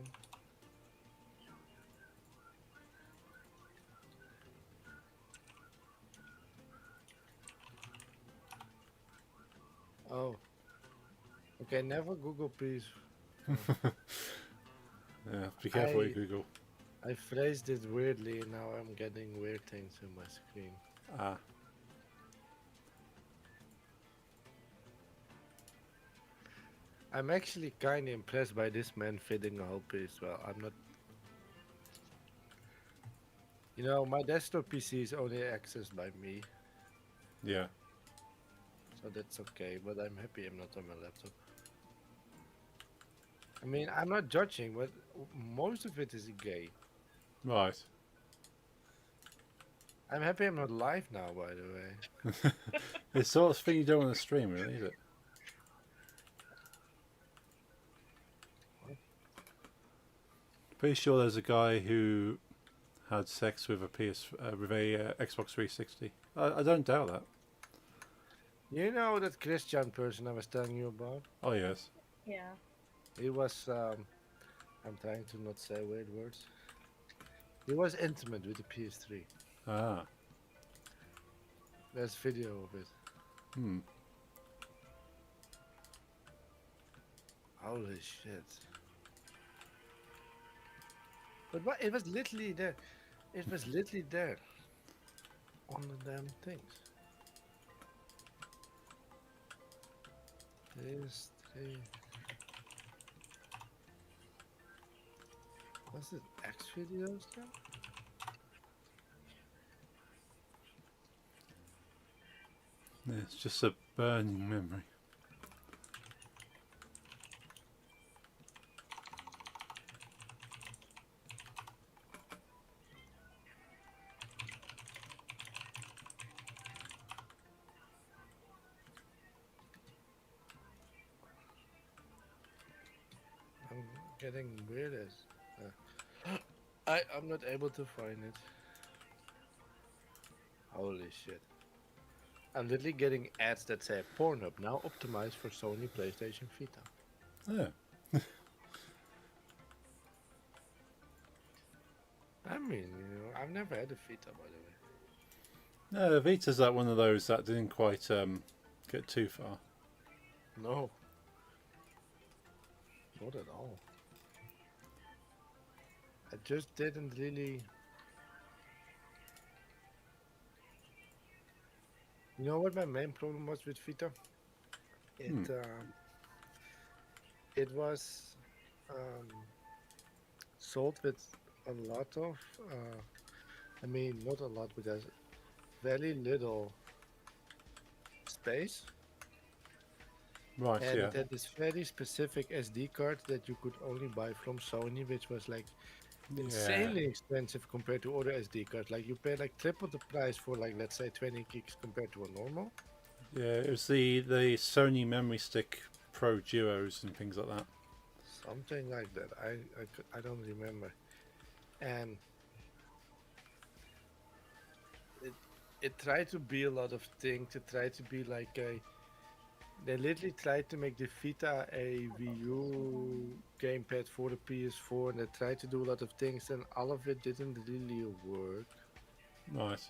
Oh. Okay, never Google please. Yeah, be careful what you Google. I phrased it weirdly and now I'm getting weird things on my screen. Ah. I'm actually kinda impressed by this man fitting a whole piece. Well, I'm not. You know, my desktop PC is only accessed by me, Yeah. so that's okay, but I'm happy I'm not on my laptop. I mean, I'm not judging, but most of it is gay. Right. I'm happy I'm not live now, by the way. It's the sort of thing you don't want to stream, really, is it? Pretty sure there's a guy who had sex with a Xbox 360. I don't doubt that. You know that Christian person I was telling you about? Oh yes. Yeah. He was, I'm trying to not say weird words. He was intimate with the PS3. Ah. There's video of it. Hmm. Holy shit. But what, it was literally there. It was literally there. On the damn things. PS3. Was it X videos now? It's just a burning memory. I'm getting weird as. I'm not able to find it. Holy shit. I'm literally getting ads that say Pornhub now optimized for Sony PlayStation Vita. Yeah. I mean, I've never had a Vita, by the way. No, Vita's like one of those that didn't quite get too far. No. Not at all. I just didn't really. You know what my main problem was with Vita? It was sold with a lot of, I mean, not a lot, but there's very little space. Right, And yeah. it had this very specific SD card that you could only buy from Sony, which was like insanely expensive compared to other SD cards. Like you pay like triple the price for like, let's say 20 gigs compared to a normal. Yeah, it was the Sony Memory Stick Pro Duos and things like that. Something like that. I don't remember. And it tried to be a lot of things. It tried to be like a. They literally tried to make the Vita a Wii U gamepad for the PS4, and they tried to do a lot of things, and all of it didn't really work. Right.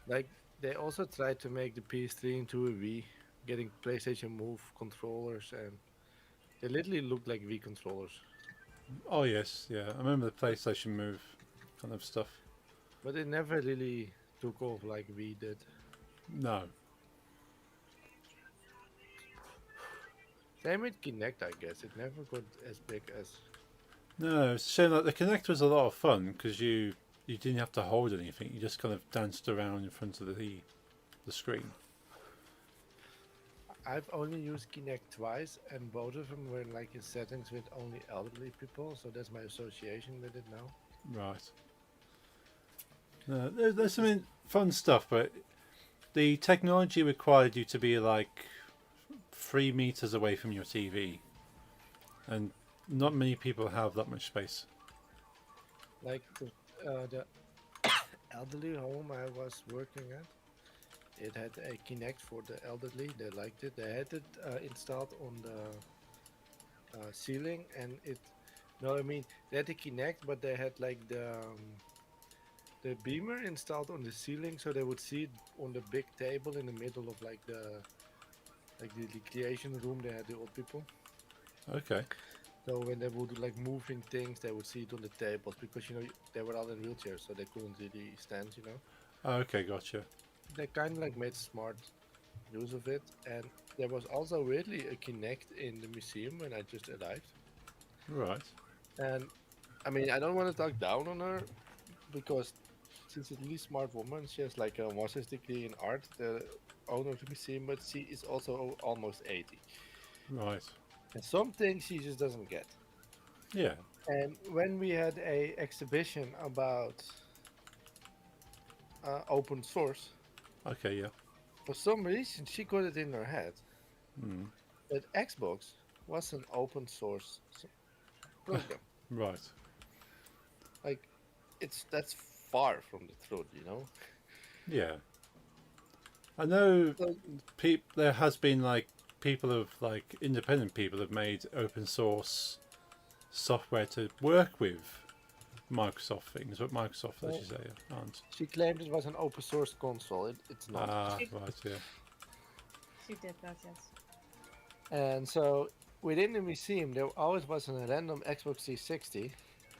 Like they also tried to make the PS3 into a Wii, getting PlayStation Move controllers, and they literally looked like Wii controllers. Oh yes, yeah. I remember the PlayStation Move kind of stuff. But it never really took off like Wii did. No. Same with Kinect, I guess. It never got as big as. No, it's a shame that the Kinect was a lot of fun because you didn't have to hold anything. You just kind of danced around in front of the screen. I've only used Kinect twice, and both of them were like in settings with only elderly people, so that's my association with it now. Right. No, there's some fun stuff, but the technology required you to be like 3 meters away from your TV, and not many people have that much space. Like the elderly home I was working at, it had a Kinect for the elderly. They liked it. They had it installed on the ceiling, and it. No, I mean they had the Kinect, but they had like the beamer installed on the ceiling, so they would see it on the big table in the middle of like the recreation room. They had the old people. Okay. So when they would do like moving things, they would see it on the tables because they were all in wheelchairs, so they couldn't really stand. Oh, okay, gotcha. They kind of like made smart use of it, and there was also weirdly a Kinect in the museum when I just arrived. Right. And I mean, I don't want to talk down on her because she's a really smart woman. She has like a master's degree in art, the owner of the museum, but she is also almost 80. Right. And some things she just doesn't get. Yeah. And when we had a exhibition about open source, Okay, yeah. for some reason she got it in her head Hmm. that Xbox was an open source program. Right. Like, that's far from the truth, you know. Yeah. I know So, there has been like people have like independent people have made open source software to work with Microsoft things, but Microsoft, as well, you say, aren't. she claimed it was an open source console. It's not. Ah, She, right, yeah. she did that, yes. And so within the museum, there always was a random Xbox 360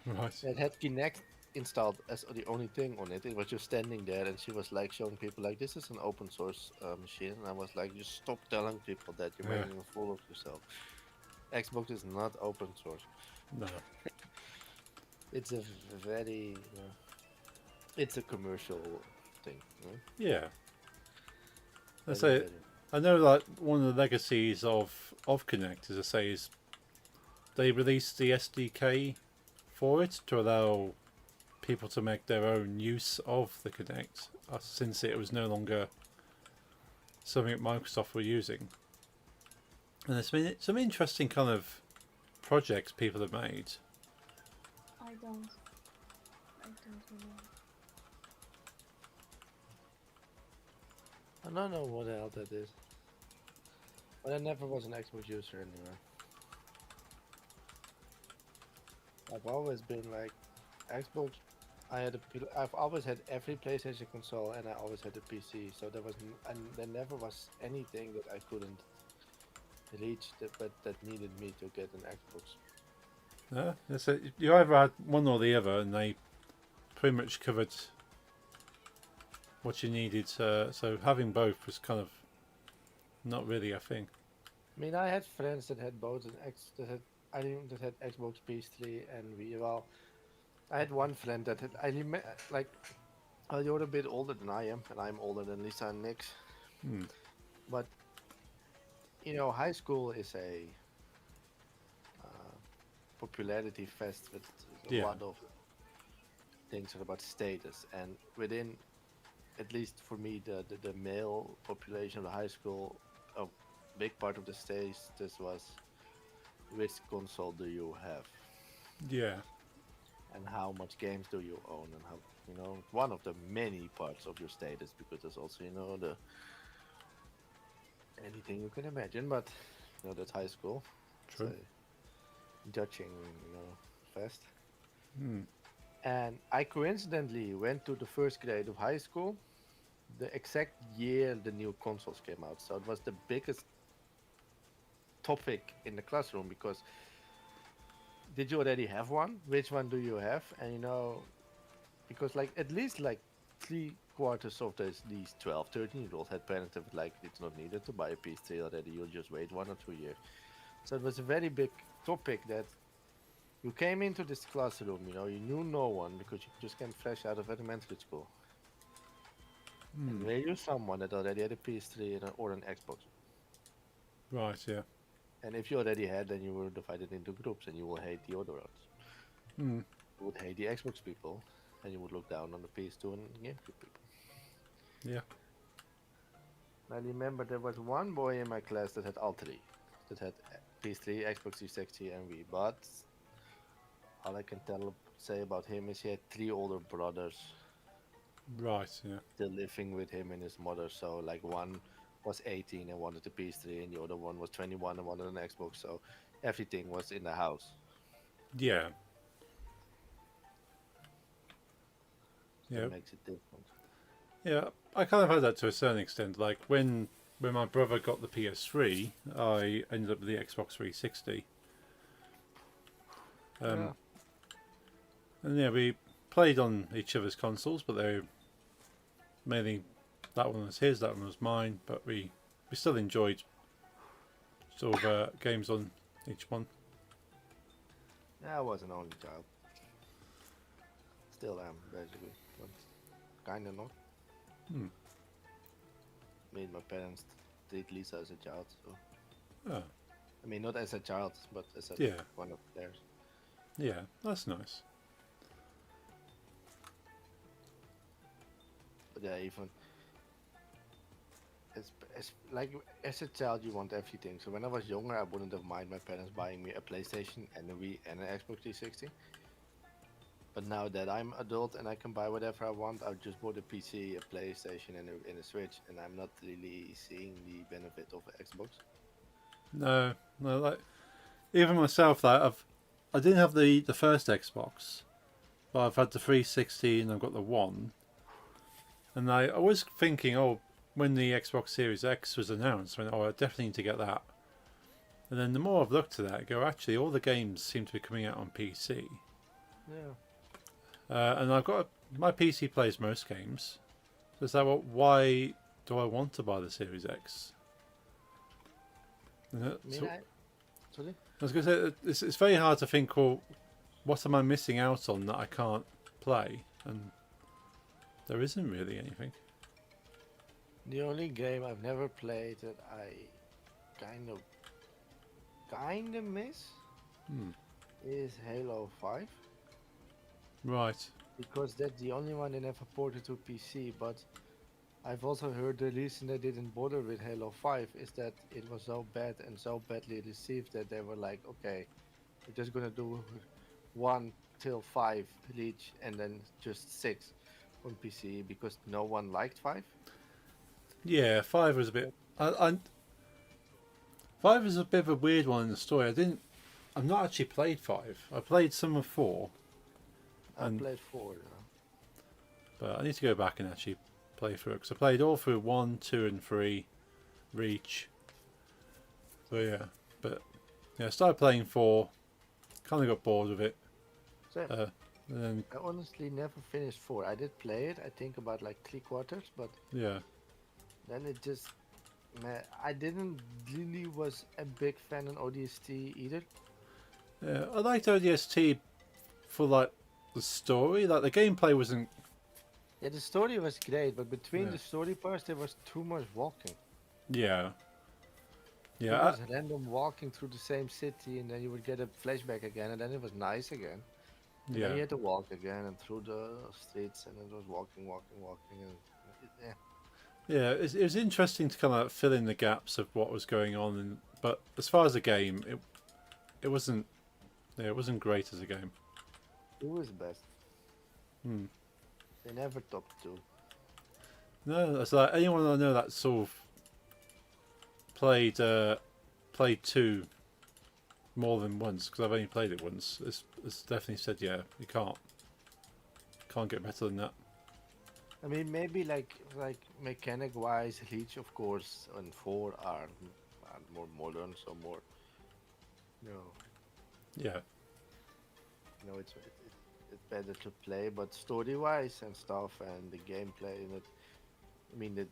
Right. that had Kinect installed as the only thing on it. It was just standing there, and she was like showing people like, "This is an open source machine." And I was like, "Just stop telling people that. You're Yeah. making a fool of yourself. Xbox is not open source. No. It's a very, it's a commercial thing. You know? Yeah. I Very, say very- I know like one of the legacies of Kinect, as I say, is they released the SDK for it to allow people to make their own use of the Kinect, since it was no longer something that Microsoft were using. And there's been some interesting kind of projects people have made. I don't remember. I don't know what the hell that is. But I never was an Xbox user anyway. I've always been like Xbox. I've always had every PlayStation console, and I always had a PC. So there never was anything that I couldn't reach that needed me to get an Xbox. Yeah, so you either had one or the other, and they pretty much covered what you needed. So having both was kind of not really a thing. I mean, I had friends that had both that had Xbox PS3 and Wii. Well, I had one friend that had. Like, you're a bit older than I am, and I'm older than Lisa and Nix. Hmm. But you know, high school is a popularity fest with a Yeah. lot of things about status, and within, at least for me, the male population of the high school, a big part of the status was which console do you have Yeah. and how much games do you own, and how, you know, one of the many parts of your status, because there's also, you know, the anything you can imagine, but you know, that's high school. True. It's a judging, you know, fest. Hmm. And I coincidentally went to the first grade of high school the exact year the new consoles came out. So it was the biggest topic in the classroom, because did you already have one? Which one do you have? And you know, because like at least like 3/4 of these 12, 13-year-olds had parents that were like, it's not needed to buy a PS3 already, you'll just wait 1 or 2 years. So it was a very big topic that you came into this classroom, you know, you knew no one because you just came fresh out of elementary school. And Hmm. were you someone that already had a PS3 or an Xbox? Right. Yeah. And if you already had, then you were divided into groups, and you will hate the other ones. Hmm. You would hate the Xbox people, and you would look down on the PS2 and GameCube people. Yeah. I remember there was one boy in my class that had all three. That had PS3, Xbox 360, and Wii. But all I can say about him is he had 3 older brothers Right. Yeah. still living with him and his mother. So like one was 18 and wanted a PS3, and the other one was 21 and wanted an Xbox. So everything was in the house. Yeah. So Yeah. that makes it different. Yeah, I kind of had that to a certain extent. Like when my brother got the PS3, I ended up with the Xbox 360. Yeah. And yeah, we played on each other's consoles, but they mainly that one was his, that one was mine. But we still enjoyed sort of games on each one. Yeah, I was an only child. Still am, basically. But kinda not. Hmm. I mean, my parents treat Lisa as a child, so. Oh, I mean, not as a child, but as a, Yeah. one of theirs. yeah, that's nice. But yeah, even It's like as a child, you want everything. So when I was younger, I wouldn't have mind my parents buying me a PlayStation and a Wii and an Xbox 360. But now that I'm adult and I can buy whatever I want, I just bought a PC, a PlayStation, and a Switch, and I'm not really seeing the benefit of an Xbox. No, no, like even myself, like I didn't have the first Xbox, but I've had the 360 and I've got the One, and I was thinking, oh, when the Xbox Series X was announced, I went, oh, I definitely need to get that. And then the more I've looked at that, I go, actually, all the games seem to be coming out on PC. Yeah. And I've got my PC plays most games. So is that why do I want to buy the Series X? I So, mean, sorry? I was going to say it's very hard to think. Well, what am I missing out on that I can't play? And there isn't really anything. The only game I've never played that I kind of miss Hmm. is Halo 5, Right. because that's the only one they never ported to PC. But I've also heard the reason they didn't bother with Halo 5 is that it was so bad and so badly received that they were like, okay, we're just gonna do 1 till 5 Reach and then just 6 on PC because no one liked 5. Yeah, 5 was a bit. I 5 is a bit of a weird one in the story. I've not actually played 5. I played some of 4, I And- played 4. but I need to go back and actually play through it because I played all through 1, 2, and 3, Reach. So yeah, but yeah, I started playing 4, kind of got bored of it, So and then I honestly never finished 4. I did play it, I think about like 3/4, but yeah, then it just, I didn't really was a big fan of ODST either. yeah. I liked ODST for like the story. Like the gameplay wasn't. Yeah, the story was great, but between Yeah. the story parts there was too much walking. Yeah. It Yeah. was random walking through the same city, and then you would get a flashback again, and then it was nice again. And then you Yeah. had to walk again and through the streets, and it was walking, and yeah. Yeah. It was interesting to kind of fill in the gaps of what was going on, but as far as the game, it wasn't. Yeah, it wasn't great as a game. Two was best. Hmm. They never topped 2. No, it's like anyone I know that sort of played 2 more than once because I've only played it once. It's definitely said yeah, you can't get better than that. I mean, maybe like mechanic wise, Reach of course and 4 are more modern, so more. Yeah, It's better to play, but story wise and stuff and the gameplay and it. I mean the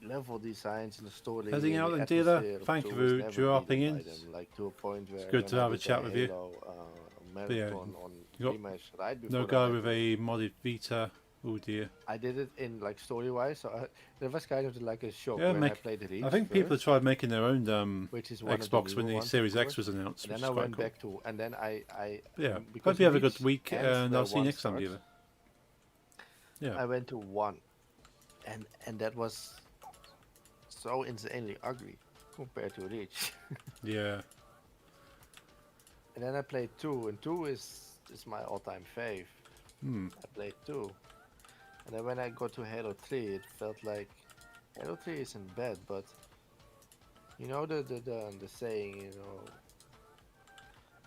level designs and the story. Heading and out the then, dealer. atmosphere of Thank 2 you was for never dropping beaten in. by them, like to a point where good when to I have a did chat with you. Halo, yeah, marathon on you got Rematch right before no I guy had with to- a modded Vita. Oh dear. I did it in like story wise, so there was kind of like a shock Yeah, when I make- played Reach. I think people have first, tried making their own which is one of Xbox the when newer the ones, of Series X course. was announced, And which then is I quite went cool. back to, and then I Yeah, because hope you have a good Reach week, ends and where I'll see you one next time, starts. dealer. Yeah. I went to 1, and that was so insanely ugly compared to Reach. Yeah. And then I played 2, and 2 is my all-time fave. Hmm. I played 2, and then when I got to Halo 3, it felt like Halo 3 isn't bad, but you know the saying, you know,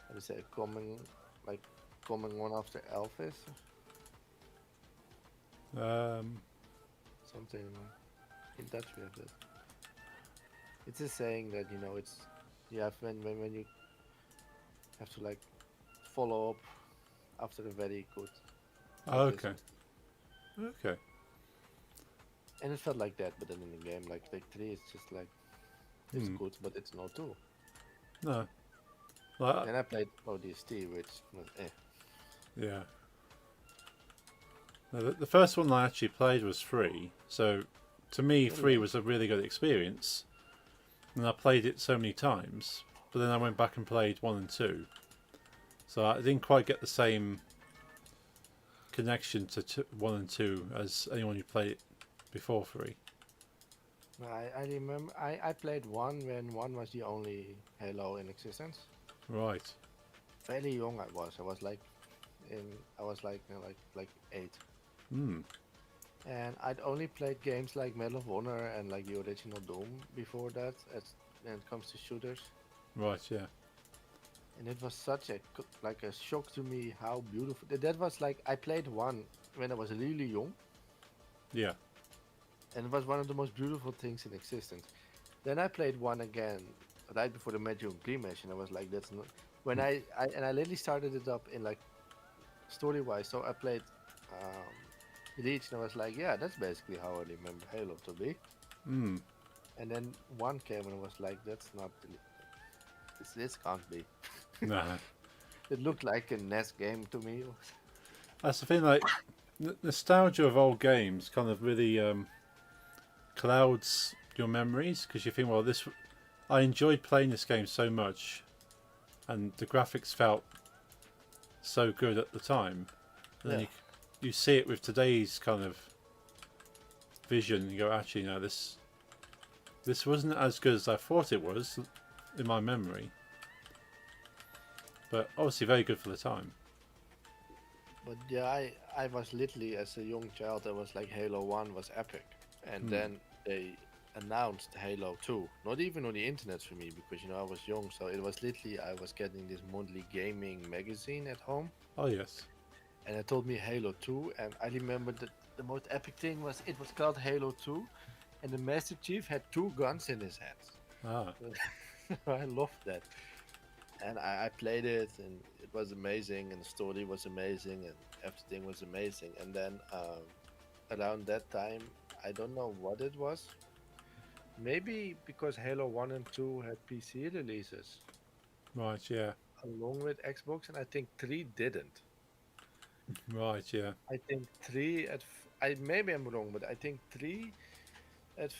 how do you say, coming one after Elvis, something in Dutch we have that. It's a saying that you know it's you have when you have to like follow up after a very good. Oh, like okay. this. Okay. And it felt like that, but then in the game, like 3 is just like it's Hmm. good, but it's not 2. No. Like, Then I played ODST, which was yeah. No, the first one I actually played was 3, so to me 3 was a really good experience, and I played it so many times. But then I went back and played 1 and 2, so I didn't quite get the same connection to 1 and 2 as anyone who played it before 3. I remember I played one when one was the only Halo in existence. Right. Fairly young I was. In I was like 8, Hmm. and I'd only played games like Medal of Honor and like the original Doom before that. As when it comes to shooters, Right. Yeah. and it was such a like a shock to me how beautiful that was. Like I played one when I was really young, Yeah. and it was one of the most beautiful things in existence. Then I played one again right before the Magic Grimace, and I was like, that's not. When I literally started it up in like story wise, so I played Reach, and I was like, yeah, that's basically how I remember Halo to be. Hmm. And then one came, and I was like, that's not. This can't be. Nah. It looked like a NES game to me. That's the thing. Like nostalgia of old games kind of really clouds your memories because you think, well, this. I enjoyed playing this game so much, and the graphics felt so good at the time. And then Yeah. you see it with today's kind of vision, and you go, actually, no, this wasn't as good as I thought it was in my memory. But obviously, very good for the time. But yeah, I was literally as a young child, I was like Halo 1 was epic. And Hmm. then they announced Halo 2. Not even on the internet for me because I was young, so it was literally I was getting this monthly gaming magazine at home, Oh yes. and it told me Halo 2, and I remember that the most epic thing was it was called Halo 2, and the Master Chief had 2 guns in his hands. Ah. I loved that. And I played it, and it was amazing, and the story was amazing, and everything was amazing. And then around that time, I don't know what it was. Maybe because Halo 1 and 2 had PC releases Right. Yeah. along with Xbox, and I think 3 didn't. Right. Yeah. I think 3 I maybe I'm wrong, but I think 3 at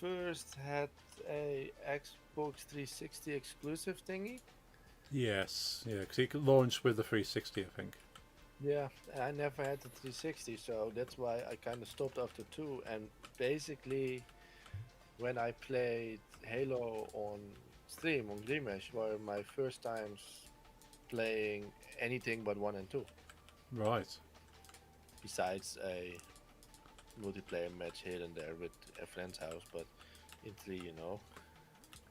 first had a Xbox 360 exclusive thingy. Yes. Yeah. Because it launched with the 360, I think. Yeah, I never had the 360, so that's why I kind of stopped after 2. And basically, when I played Halo on stream on Grimash, were my first times playing anything but 1 and 2, Right. besides a multiplayer match here and there with a friend's house. But in 3,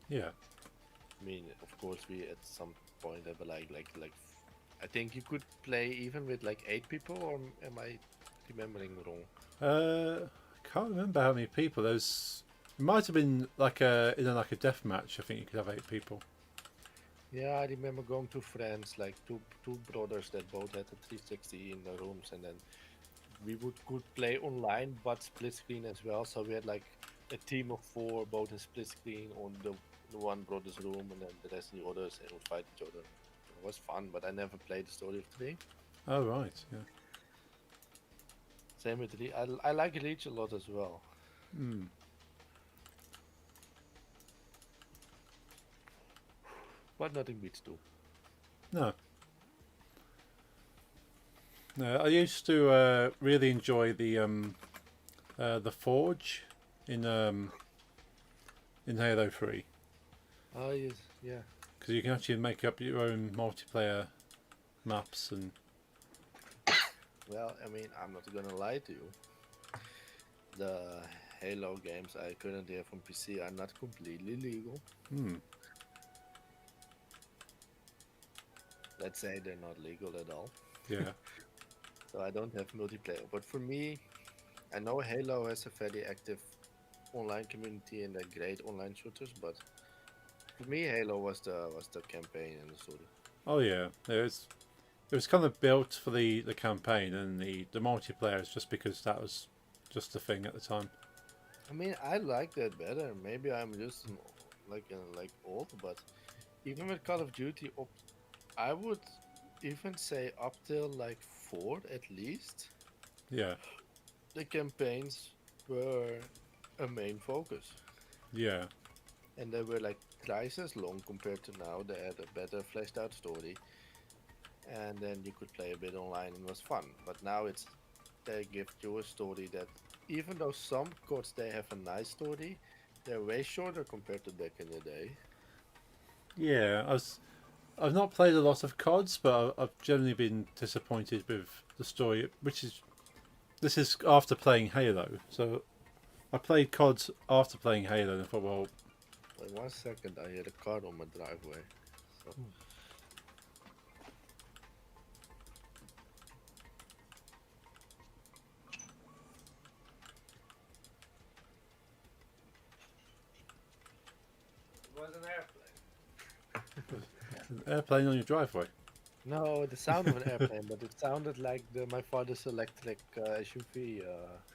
Yeah. I mean, of course, we at some point have like I think you could play even with like 8 people, or am I remembering wrong? I can't remember how many people. There's. It might have been like like a death match. I think you could have 8 people. Yeah, I remember going to friends, like two brothers that both had a 360 in their rooms, and then we could play online but split screen as well. So we had like a team of 4, both in split screen on the one brother's room, and then the rest of the others, and would fight each other. It was fun, but I never played the story of 3. Oh right. Yeah. Same with 3. I like Reach a lot as well. Hmm. But nothing beats 2. No. No. I used to really enjoy the Forge in Halo 3 Oh yes, yeah. because you can actually make up your own multiplayer maps and Well, I mean, I'm not gonna lie to you. The Halo games I currently have on PC are not completely legal. hmm. Let's say they're not legal at all. Yeah. So I don't have multiplayer. But for me, I know Halo has a very active online community and they're great online shooters, but for me Halo was the campaign and the story. Oh yeah. It was kind of built for the campaign and the multiplayer is just because that was just the thing at the time. I mean, I like that better. Maybe I'm just like old, but even with Call of Duty, I would even say up till like 4 at least, Yeah. the campaigns were a main focus, Yeah. and they were like twice as long compared to now. They had a better fleshed out story, and then you could play a bit online and it was fun. But now they give you a story that even though some codes they have a nice story, they're way shorter compared to back in the day. Yeah, I've not played a lot of CODs, but I've generally been disappointed with the story, this is after playing Halo. So I played CODs after playing Halo and I thought, well, Wait 1 second, I hear a car on my driveway. So. It was an airplane. an airplane on your driveway. No, the sound of an airplane, but it sounded like my father's electric SUV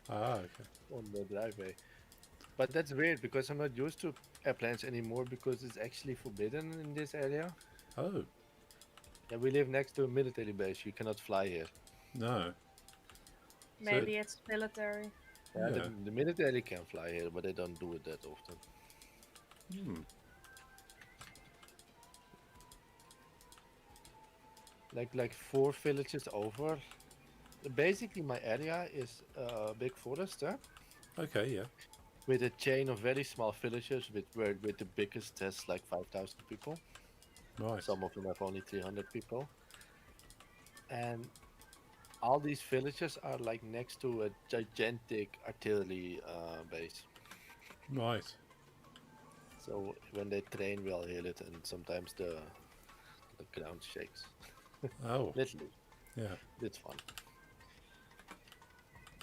Ah, okay. on the driveway. But that's weird because I'm not used to airplanes anymore because it's actually forbidden in this area. Oh, Yeah, we live next to a military base. You cannot fly here. no. Maybe it's military. Yeah, Yeah. the military can fly here, but they don't do it that often. Hmm. Like 4 villages over. Basically, my area is a big forest, Okay, yeah. with a chain of very small villages, with the biggest has like 5,000 people. Right. Some of them have only 300 people. And all these villages are like next to a gigantic artillery base. Right. So when they train, we'll hear it, and sometimes the ground shakes. Oh, Literally, yeah. it's fun.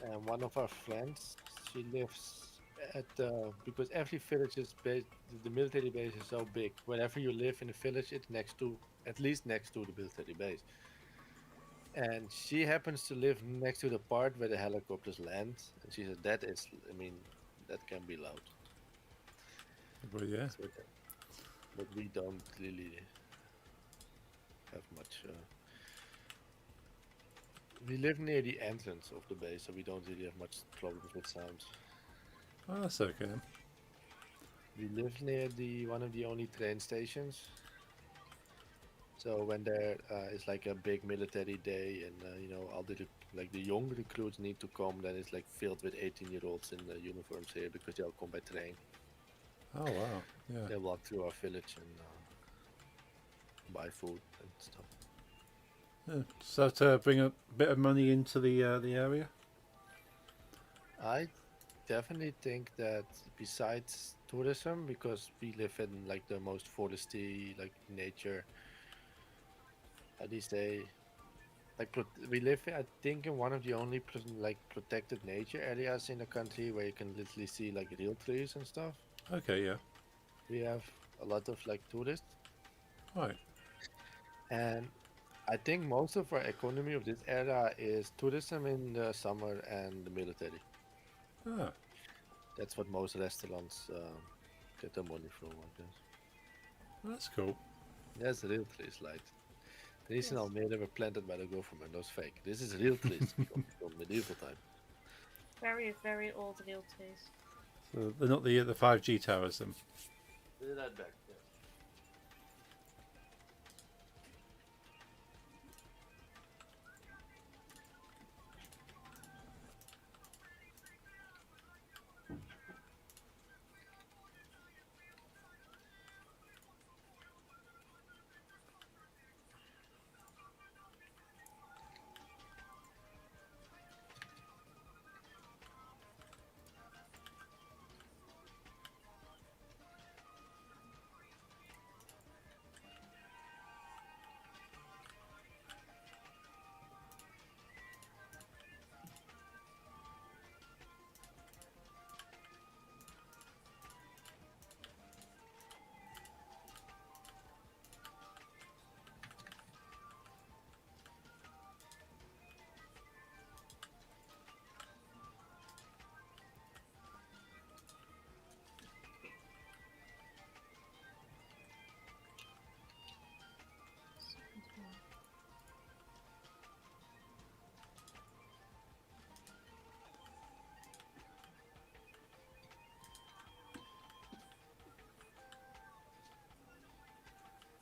And one of our friends, she lives at because every village is based. The military base is so big. Wherever you live in a village, it's at least next to the military base. And she happens to live next to the part where the helicopters land. And she said that is, I mean, that can be loud. Well, yeah. So but we don't really have much. We live near the entrance of the base, so we don't really have much problems with sounds. Oh, that's okay then. We live near one of the only train stations. So when there is like a big military day, and all the young recruits need to come, then it's like filled with 18-year-olds in uniforms here because they all come by train. Oh, wow. Yeah. They walk through our village and buy food and stuff. Yeah. So to bring a bit of money into the area. I definitely think that besides tourism, because we live in like the most foresty, like nature, how do you say, we live, I think, in one of the only protected nature areas in the country where you can literally see like real trees and stuff. Okay, yeah. We have a lot of like tourists, Right. and I think most of our economy of this area is tourism in the summer and the military. Ah, That's what most restaurants get their money from, I guess. that's cool. That's real trees, like trees in Yes. Almere were planted by the government. Those fake. This is real trees from medieval time. Very, very old real trees. So they're not the 5G towers then. Be right back. Yeah.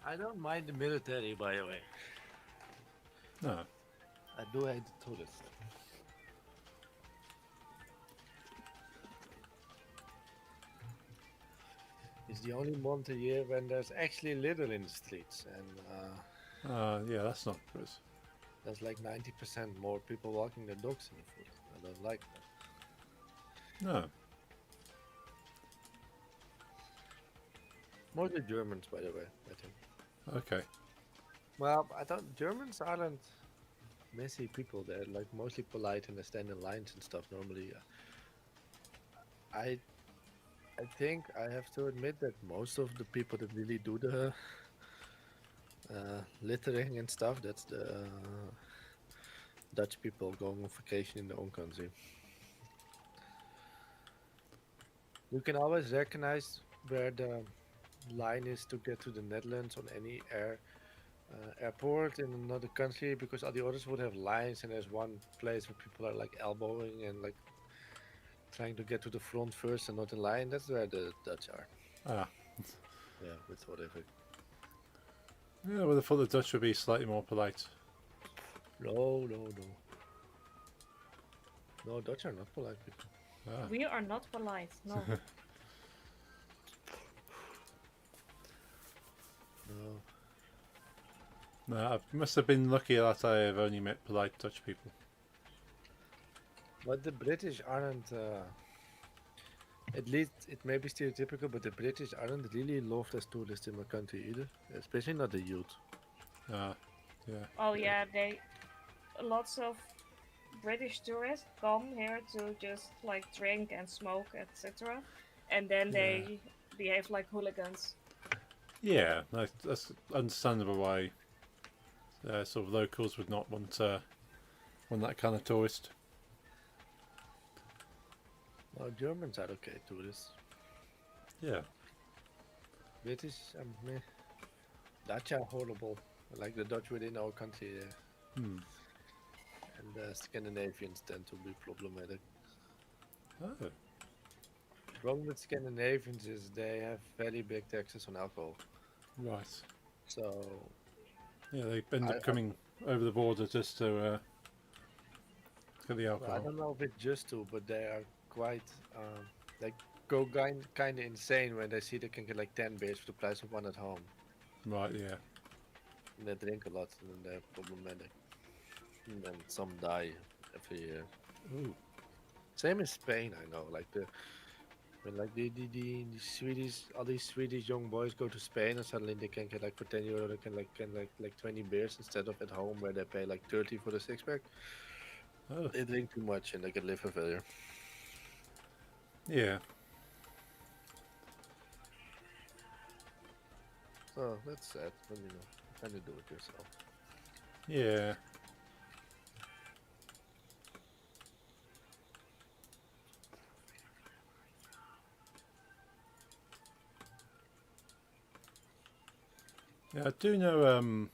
I don't mind the military, by the way. No. I do hate the tourists. It's the only month a year when there's actually litter in the streets, and Yeah, that's not good. there's like 90% more people walking their dogs in the foot. I don't like that. No. Mostly Germans, by the way, I think. Okay. Well, I don't. Germans aren't messy people. They're like mostly polite and they stand in lines and stuff. Normally, I think I have to admit that most of the people that really do the littering and stuff, that's the Dutch people going on vacation in their own country. You can always recognize where the line is to get to the Netherlands on any airport in another country, because all the others would have lines, and there's one place where people are like elbowing and like trying to get to the front first and not in line. That's where the Dutch are. Ah. Yeah, with whatever. Yeah, well, I thought the Dutch would be slightly more polite. No. No, Dutch are not polite people. Ah. We are not polite. No. No. No, I must have been lucky that I have only met polite Dutch people. But the British aren't, at least it may be stereotypical, but the British aren't really loved as tourists in my country either, especially not the youth. Ah, yeah. Oh yeah, lots of British tourists come here to just like drink and smoke, etc. And then they behave like hooligans. Yeah, that's understandable why sort of locals would not want that kind of tourist. Well, Germans are okay tourists. Yeah. British, meh. Dutch are horrible, like the Dutch within our country, Hmm. and the Scandinavians tend to be problematic. Oh. The problem with Scandinavians is they have very big taxes on alcohol. Right. So Yeah, they end I- up coming over the border just to get the well, I alcohol. don't know if it's just to, but they are quite like go kind of insane when they see they can get like 10 beers for the price of one at home. Right. Yeah. And they drink a lot, and then they're problematic. And then some die every year. Ooh. Same as Spain, I know. Like when like the Swedish, all these Swedish young boys go to Spain, and suddenly they can get like for €10 they can like 20 beers instead of at home where they pay like 30 for the 6-pack. Oh. They drink too much and they get liver failure. Yeah. So that's sad, but you know, kind of do it yourself. Yeah. Yeah, I do know.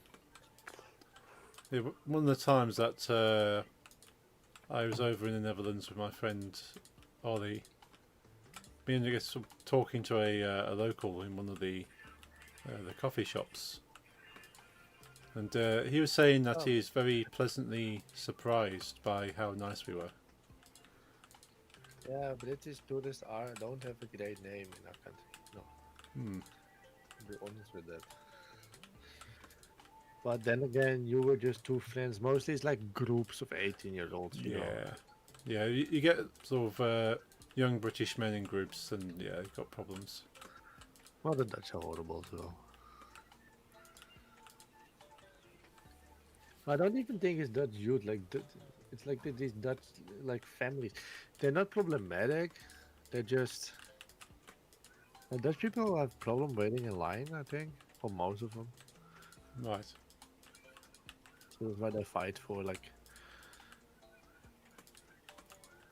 Yeah, one of the times that I was over in the Netherlands with my friend Ollie, me and I guess talking to a local in one of the coffee shops, and he was saying that Oh. he's very pleasantly surprised by how nice we were. Yeah, British tourists don't have a great name in our country. No, Hmm. to be honest with that. But then again, you were just two friends. Mostly it's like groups of 18-year-olds, you know. Yeah, yeah. You get sort of young British men in groups, and yeah, they've got problems. Well, the Dutch are horrible too. I don't even think it's Dutch youth. It's like these Dutch like families. They're not problematic. They're just Dutch people have problem waiting in line. I think for most of them. Right. So that's why they fight for like,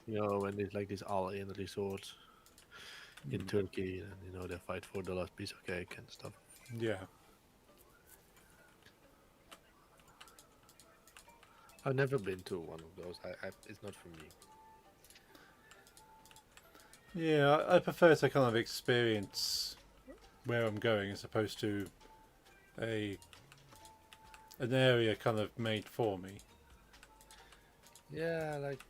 you know, when there's like these all-in resorts in Mm. Turkey, and you know they fight for the last piece of cake and stuff. Yeah. I've never been to one of those. It's not for me. Yeah, I prefer to kind of experience where I'm going as opposed to an area kind of made for me. Yeah, like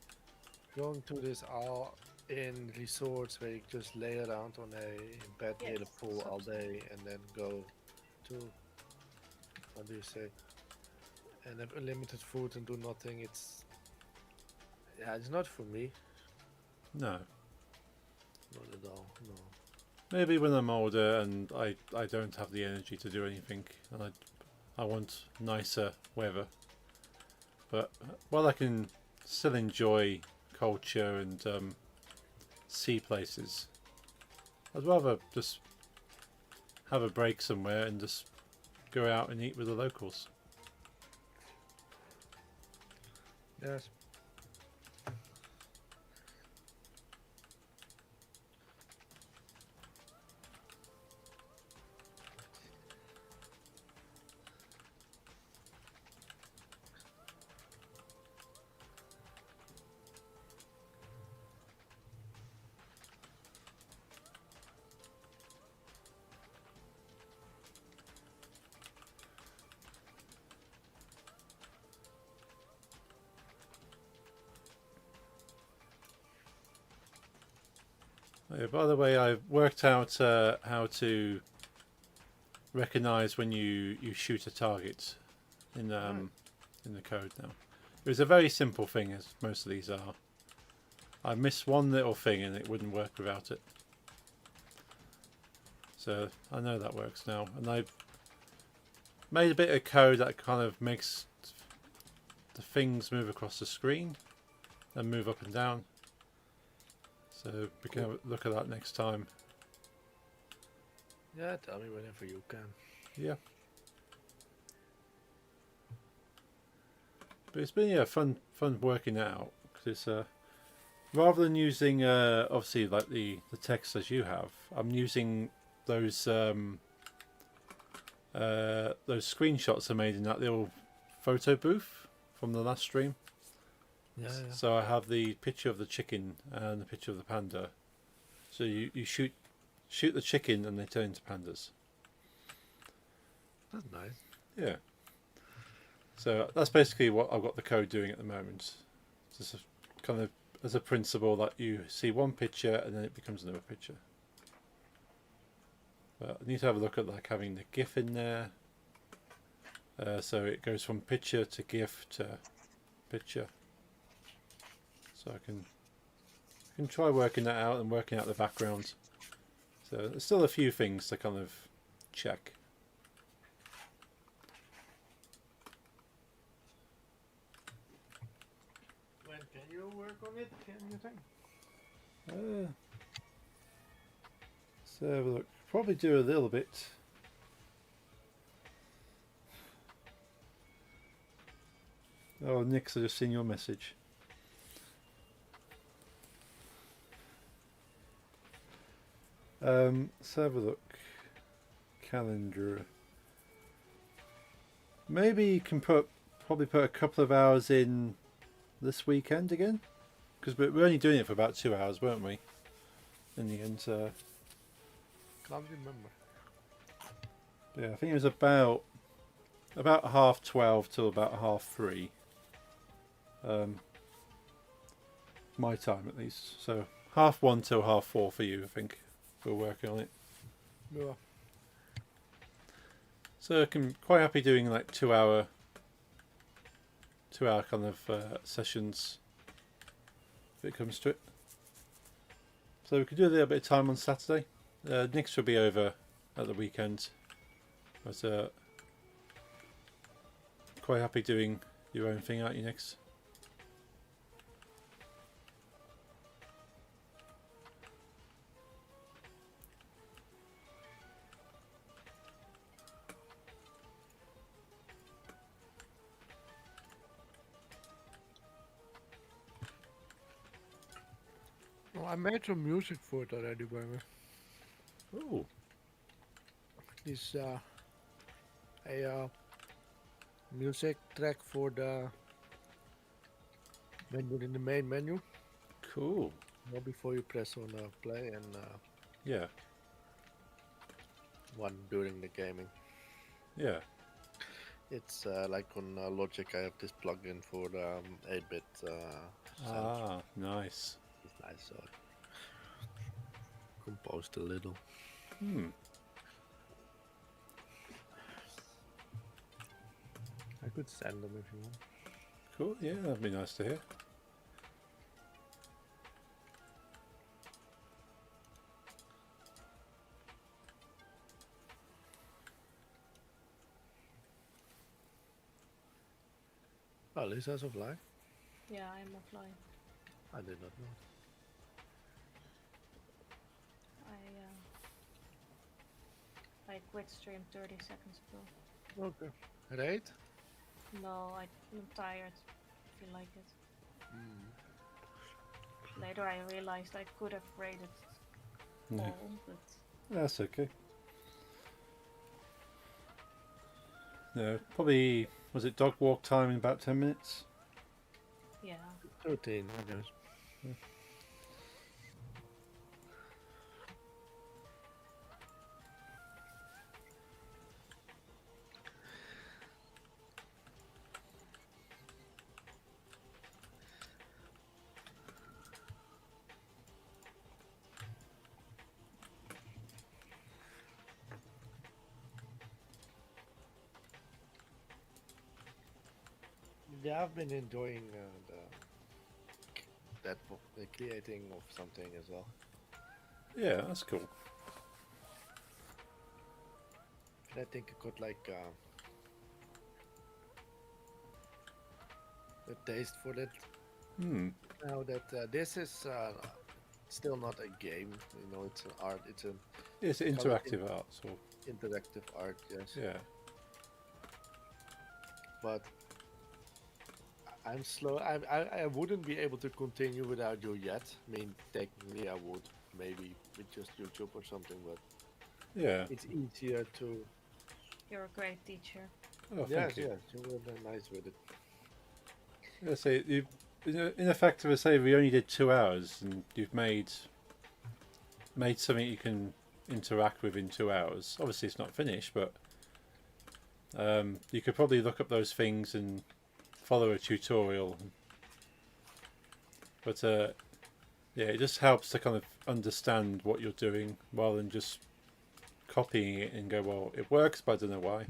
going to this all in resorts where you just lay around on a bed near the Yes, pool all so- day and then go to, what do you say, and have unlimited food and do nothing. It's, yeah, it's not for me. No. Not at all. No. Maybe when I'm older and I don't have the energy to do anything and I want nicer weather. But while I can still enjoy culture and see places, I'd rather just have a break somewhere and just go out and eat with the locals. Yes. Yeah, by the way, I've worked out how to recognize when you shoot a target in the code now. It was a very simple thing, as most of these are. I missed one little thing and it wouldn't work without it. So I know that works now, and I've made a bit of code that kind of makes the things move across the screen and move up and down. So we can have a look at that next time. Yeah, tell me whenever you can. Yeah. But it's been fun working it out, because it's rather than using obviously like the text as you have, I'm using those screenshots I made in that little photo booth from the last stream. Yeah, yeah. So I have the picture of the chicken and the picture of the panda. So you shoot the chicken and they turn into pandas. That's nice. Yeah. So that's basically what I've got the code doing at the moment. Just kind of as a principle that you see one picture and then it becomes another picture. But I need to have a look at like having the GIF in there. So it goes from picture to GIF to picture. So I can try working that out and working out the background. So there's still a few things to kind of check. When can you work on it? Can you think? So have a look. Probably do a little bit. Oh, Nix, I just seen your message. Let's have a look. Calendar. Maybe you can probably put a couple of hours in this weekend again, because we're only doing it for about 2 hours, weren't we? In the end, Can't remember. yeah, I think it was about 12:30 till about 3:30. My time at least. So 1:30 till 4:30 for you, I think. We're working on it. Yeah. So I can quite happy doing like 2 hour kind of sessions if it comes to it. So we could do a little bit of time on Saturday. Nick's will be over at the weekend, but quite happy doing your own thing, aren't you, Nix? Well, I made some music for it already, by the way. Oh, It's a music track for the menu in the main menu. cool. Well, before you press on play, and Yeah, one during the gaming. yeah. It's like on Logic. I have this plugin for the 8-bit sound. Ah, nice. It's nice. So composed a little. Hmm. I could send them if you want. Cool. Yeah, that'd be nice to hear. Oh, Lisa's offline? Yeah, I'm offline. I did not know. I quit stream 30 seconds ago. Okay. Raid? No, I'm tired. If you like it. Mm. Later I realized I could have raided Yeah. all, but That's okay. No, probably, was it dog walk time in about 10 minutes? yeah. 13, I guess. Yeah, I've been enjoying the creating of something as well. Yeah, that's cool. And I think I got like a taste for that Hmm. now that this is still not a game. You know, it's an art. It's an It's interactive art, so interactive art. Yes. yeah. But I'm slow. I wouldn't be able to continue without you yet. I mean, technically I would, maybe with just YouTube or something, but Yeah. it's easier to. You're a great teacher. Oh, Yes, thank you. yes, you were nice with it. Yeah, so you, in effect, I say we only did 2 hours, and you've made something you can interact with in 2 hours. Obviously, it's not finished, but you could probably look up those things and follow a tutorial. But yeah, it just helps to kind of understand what you're doing rather than just copying it and go, well, it works, but I don't know why.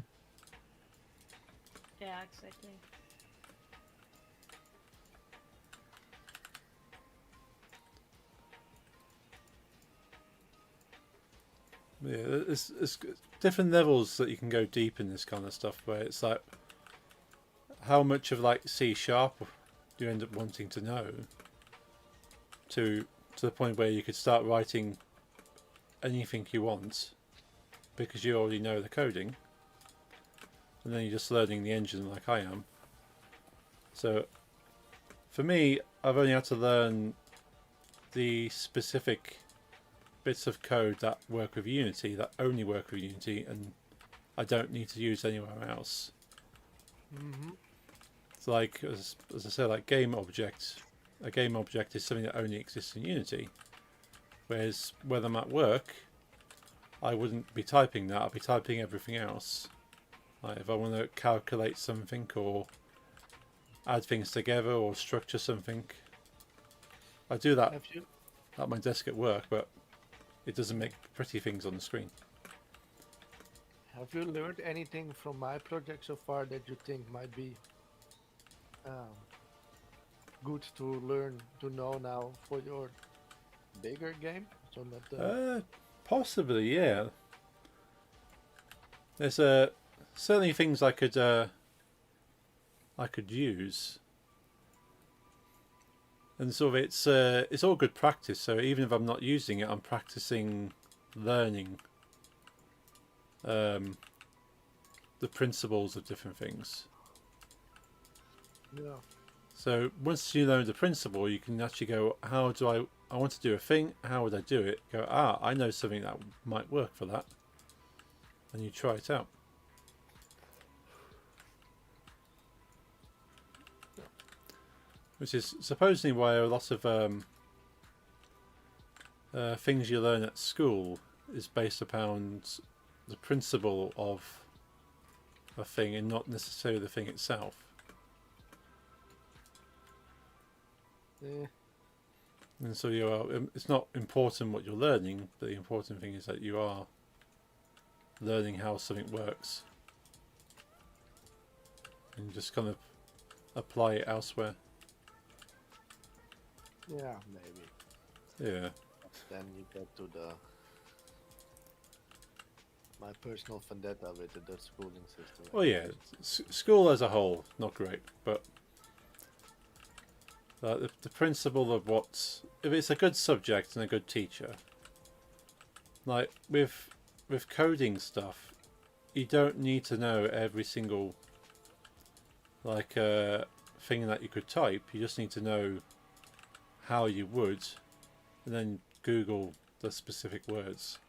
Yeah, exactly. Yeah, there's different levels that you can go deep in this kind of stuff, where it's like, how much of like C# do you end up wanting to know, to the point where you could start writing anything you want because you already know the coding, and then you're just learning the engine like I am. So for me, I've only had to learn the specific bits of code that work with Unity, that only work with Unity, and I don't need to use anywhere else. Mm-hmm. It's like, as I said, like game object. A game object is something that only exists in Unity. Whereas when I'm at work, I wouldn't be typing that, I'd be typing everything else. Like if I want to calculate something or add things together or structure something, I do that Have you at my desk at work, but it doesn't make pretty things on the screen. learned anything from my project so far that you think might be good to learn to know now for your bigger game? So not Possibly, yeah. There's certainly things I could use, and sort of it's all good practice. So even if I'm not using it, I'm practicing learning the principles of different things. yeah. So once you know the principle, you can actually go, how do I want to do a thing, how would I do it? Go, I know something that might work for that. And you try it out. Which is supposedly why a lot of things you learn at school is based upon the principle of a thing and not necessarily the thing itself. Eh, And so you are. It's not important what you're learning, but the important thing is that you are learning how something works, and just kind of apply it elsewhere. Yeah, maybe. Yeah. Then you get to my personal vendetta with the Dutch schooling system. Well, yeah. School as a whole, not great, but the principle of if it's a good subject and a good teacher, like with coding stuff, you don't need to know every single thing that you could type. You just need to know how you would, and then Google the specific words.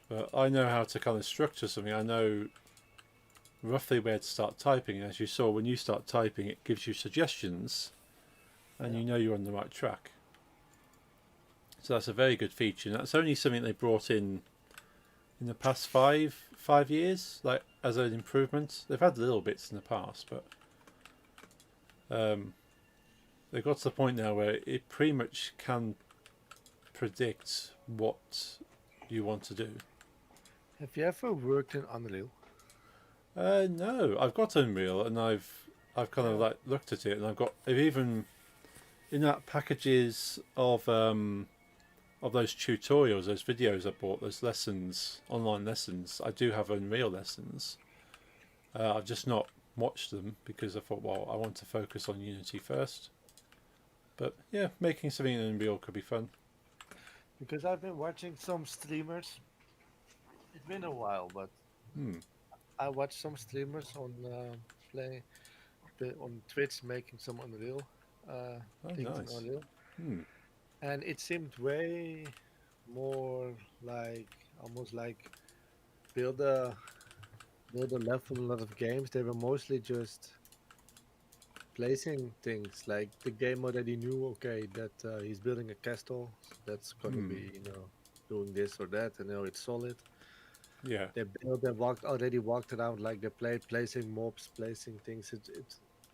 But I know how to kind of structure something. I know roughly where to start typing. As you saw, when you start typing, it gives you suggestions, and you know you're on the right track. So that's a very good feature. And that's only something they brought in the past five years, like as an improvement. They've had little bits in the past, but they've got to the point now where it pretty much can predict what you want to do. Have you ever worked in Unreal? No, I've got Unreal, and I've kind of like looked at it, and I've even in that packages of those tutorials, those videos I bought, those lessons, online lessons. I do have Unreal lessons. I've just not watched them because I thought, well, I want to focus on Unity first. But yeah, making something in Unreal could be fun. Because I've been watching some streamers. It's been a while, but I watched some streamers on on Twitch making some Unreal things nice. in Unreal, and it seemed way more like almost like build a level in a lot of games. They were mostly just placing things. Like the game already knew, okay, that he's building a castle, so that's gonna be doing this or that, and it's solid. Yeah. They already walked around like they played, placing mobs, placing things.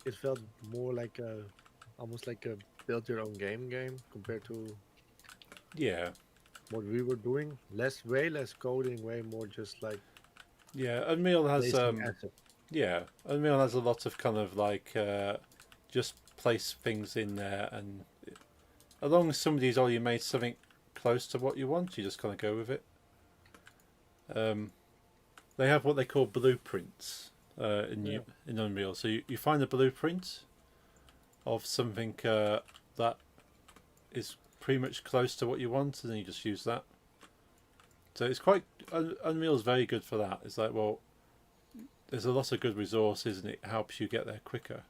It felt more like almost like a build your own game compared to Yeah. what we were doing. Way less coding, way more just like Yeah. Unreal has placing assets. yeah, Unreal has a lot of kind of like just place things in there, and as long as somebody's already made something close to what you want, you just kind of go with it. They have what they call blueprints in Unreal. So you find a blueprint of something that is pretty much close to what you want, and then you just use that. So it's quite Unreal is very good for that. It's like, well, there's a lot of good resources, and it helps you get there quicker.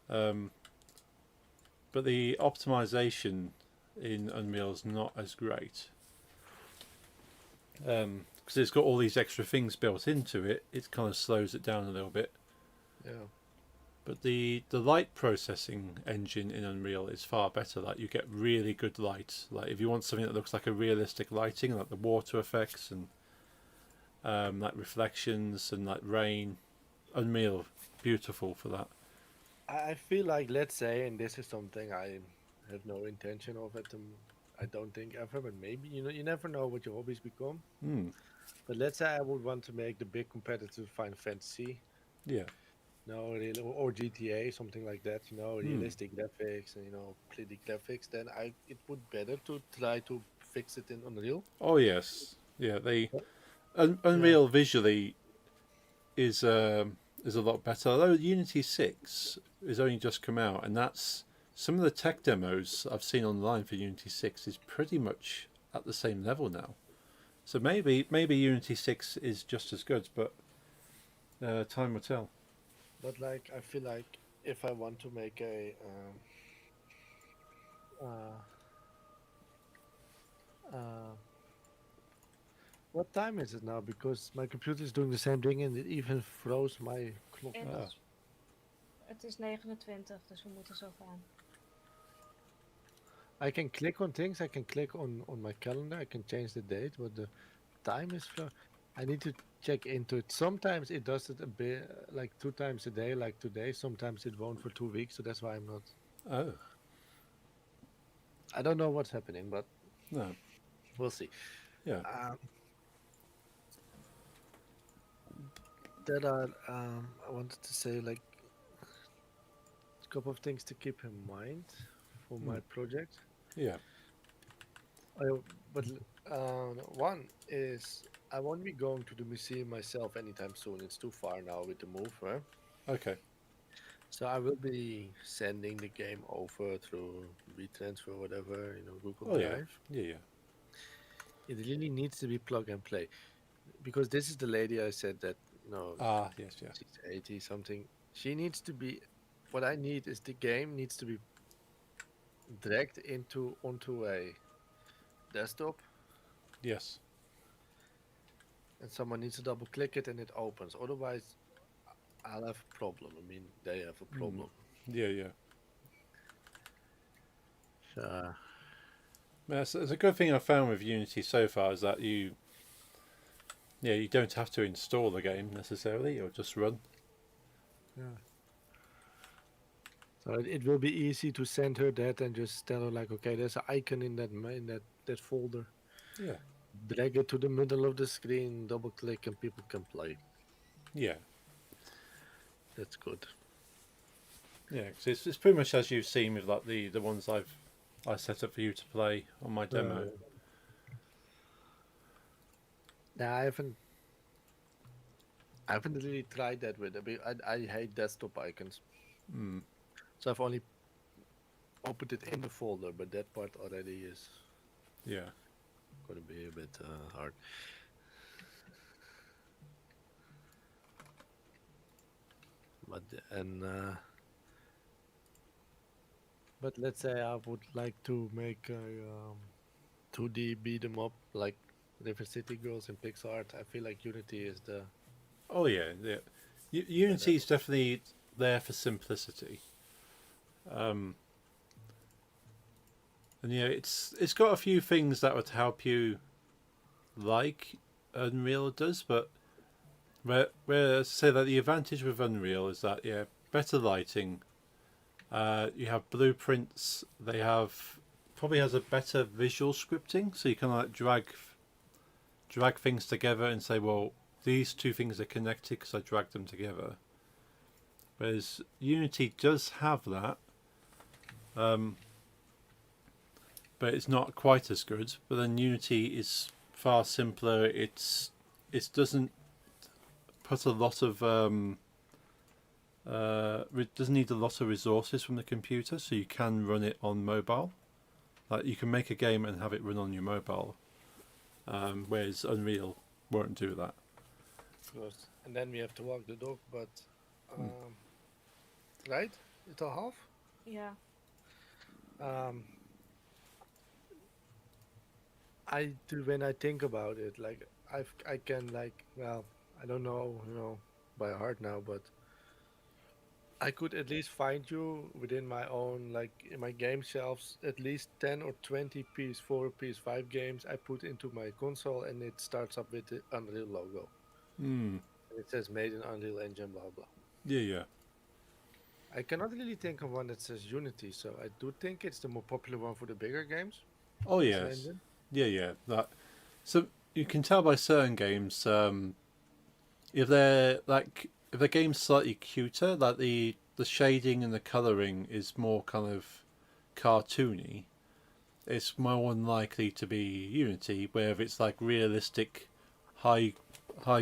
But the optimization in Unreal is not as great. Because it's got all these extra things built into it, it kind of slows it down a little bit. Yeah. But the light processing engine in Unreal is far better. Like you get really good light. Like if you want something that looks like a realistic lighting, like the water effects and like reflections and like rain, Unreal beautiful for that. I feel like, let's say, and this is something I have no intention of I don't think ever, but maybe you never know what your hobbies become. But let's say I would want to make the big competitor to Final Fantasy, Yeah. or GTA, something like that. Realistic graphics and pretty graphics. Then it would better to try to fix it in Unreal. Oh yes. Yeah. Unreal visually is a lot better. Although Unity 6 has only just come out, and that's some of the tech demos I've seen online for Unity 6 is pretty much at the same level now. So maybe Unity 6 is just as good, but time will tell. But like, I feel like if I want to make what time is it now? Because my computer is doing the same thing and it even froze my clock. Het is 29, dus we moeten zo gaan. I can click on things. I can click on my calendar. I can change the date, but the time is. I need to check into it. Sometimes it does it a bit, like 2 times a day, like today. Sometimes it won't for 2 weeks, so that's why I'm not. Oh, I don't know what's happening, but no. we'll see. Yeah. That are I wanted to say like a couple of things to keep in mind for my project. Yeah. But one is I won't be going to the museum myself anytime soon. It's too far now with the move, right? Okay. So I will be sending the game over through WeTransfer, whatever, Google Oh, yeah. Drive. Yeah, yeah. It really needs to be plug and play because this is the lady I said that Ah, yes, yeah. she's 80 something. She needs to be. What I need is the game needs to be dragged onto a desktop, Yes. and someone needs to double click it and it opens. Otherwise, I'll have a problem. I mean, they have a problem. Yeah, yeah. So, It's a good thing I found with Unity so far is that you don't have to install the game necessarily, or just run. yeah. So it will be easy to send her that and just tell her like, okay, there's an icon in that folder. Yeah. Drag it to the middle of the screen, double click, and people can play. Yeah. That's good. Yeah, 'cause it's pretty much as you've seen with like the ones I set up for you to play on my demo. Nah, I haven't really tried that with it. I hate desktop icons. Mm. So I've only opened it in the folder, but that part already is Yeah. going to be a bit hard. But let's say I would like to make a 2D beat 'em up like River City Girls in PixArt. I feel like Unity is the Oh yeah. Yeah. Unity is definitely there for simplicity. And yeah, it's got a few things that would help you, like Unreal does, but where say that the advantage with Unreal is that better lighting. You have blueprints. They have probably has a better visual scripting, so you can like drag things together and say, well, these two things are connected because I dragged them together. Whereas Unity does have that, but it's not quite as good. But then Unity is far simpler. It doesn't put a lot of it doesn't need a lot of resources from the computer, so you can run it on mobile. Like you can make a game and have it run on your mobile, whereas Unreal won't do that. Of course. And then we have to walk the dog, but right? It's a half. Yeah. I do when I think about it, like I can like well, I don't know, by heart now, but I could at least find you within my own like in my game shelves at least 10 or 20 PS4, PS5 games I put into my console, and it starts up with the Unreal logo. Mm. It says made in Unreal Engine, blah blah. Yeah, yeah. I cannot really think of one that says Unity, so I do think it's the more popular one for the bigger games. Oh this yes. engine. Yeah, yeah. That. So you can tell by certain games, if the game's slightly cuter, like the shading and the colouring is more kind of cartoony, it's more unlikely to be Unity. Where if it's like realistic, high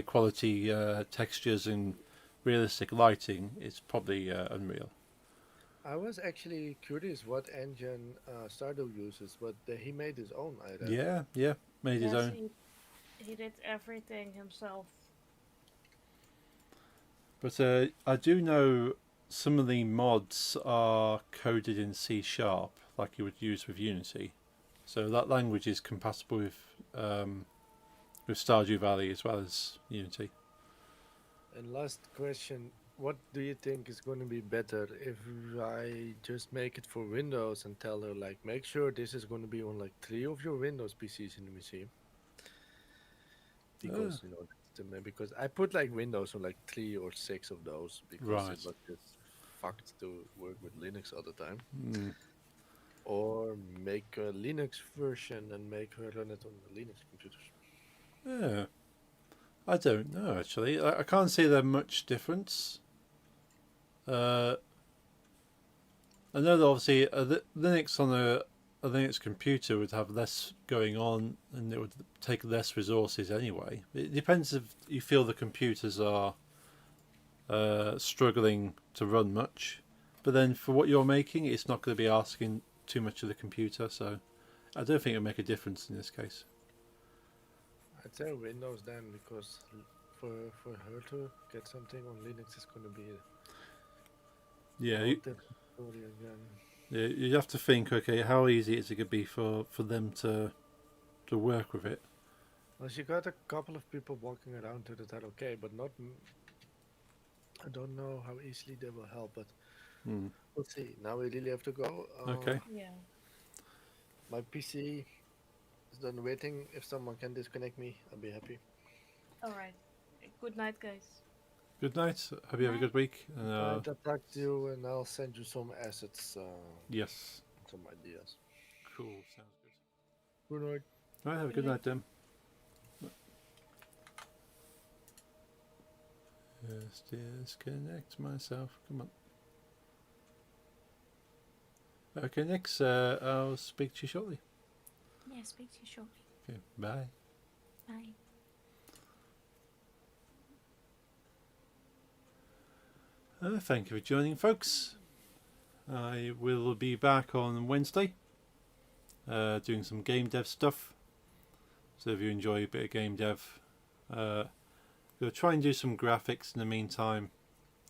quality textures and realistic lighting, it's probably Unreal. I was actually curious what engine Stardew uses, but he made his own, I read. Yeah, yeah. Made his Yes, own. he did everything himself. But I do know some of the mods are coded in C#, like you would use with Unity. So that language is compatible with Stardew Valley as well as Unity. And last question, what do you think is going to be better if I just make it for Windows and tell her like make sure this is going to be on like 3 of your Windows PCs in the museum? Because system, and because I put like Windows on like 3 or 6 of those because Right. it was just fucked to work with Linux all the time. Mm. Or make a Linux version and make her run it on the Linux computers. Yeah. I don't know actually. I can't see there much difference. I know that obviously Linux on a Linux computer would have less going on and it would take less resources anyway. It depends if you feel the computers are struggling to run much. But then for what you're making, it's not going to be asking too much of the computer, so I don't think it'll make a difference in this case. I'd say Windows then, because for her to get something on Linux is going to be Yeah, a you, different story again. yeah, you have to think, okay, how easy is it going to be for them to work with it? Well, she got a couple of people walking around to that okay, but not. I don't know how easily they will help, but Hmm. we'll see. Now we really have to go. Okay. Yeah. My PC is done waiting. If someone can disconnect me, I'll be happy. All right. Good night, guys. Good night. Hope you have a good week. And, I'll talk to you, and I'll send you some assets, yes. some ideas. Cool. Sounds good. Good night. All right. Have a Good good night, Tim. Just disconnect myself. Come on. Okay, Nix. I'll speak to you shortly. Yeah, speak to you shortly. Okay. Bye. Bye. Thank you for joining, folks. I will be back on Wednesday doing some game dev stuff. So if you enjoy a bit of game dev, we'll try and do some graphics in the meantime,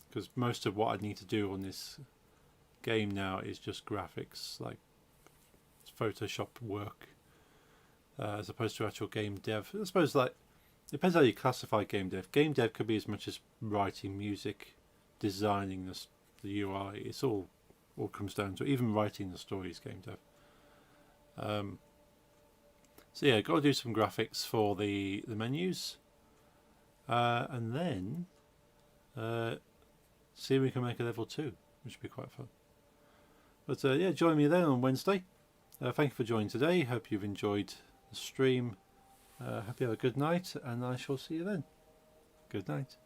because most of what I need to do on this game now is just graphics, like Photoshop work, as opposed to actual game dev. I suppose like depends how you classify game dev. Game dev could be as much as writing music, designing the UI. It's all comes down to it. Even writing the story is game dev. So yeah, got to do some graphics for the menus, and then see if we can make a level 2, which would be quite fun. But yeah, join me then on Wednesday. Thank you for joining today. Hope you've enjoyed the stream. Hope you have a good night, and I shall see you then. Good night.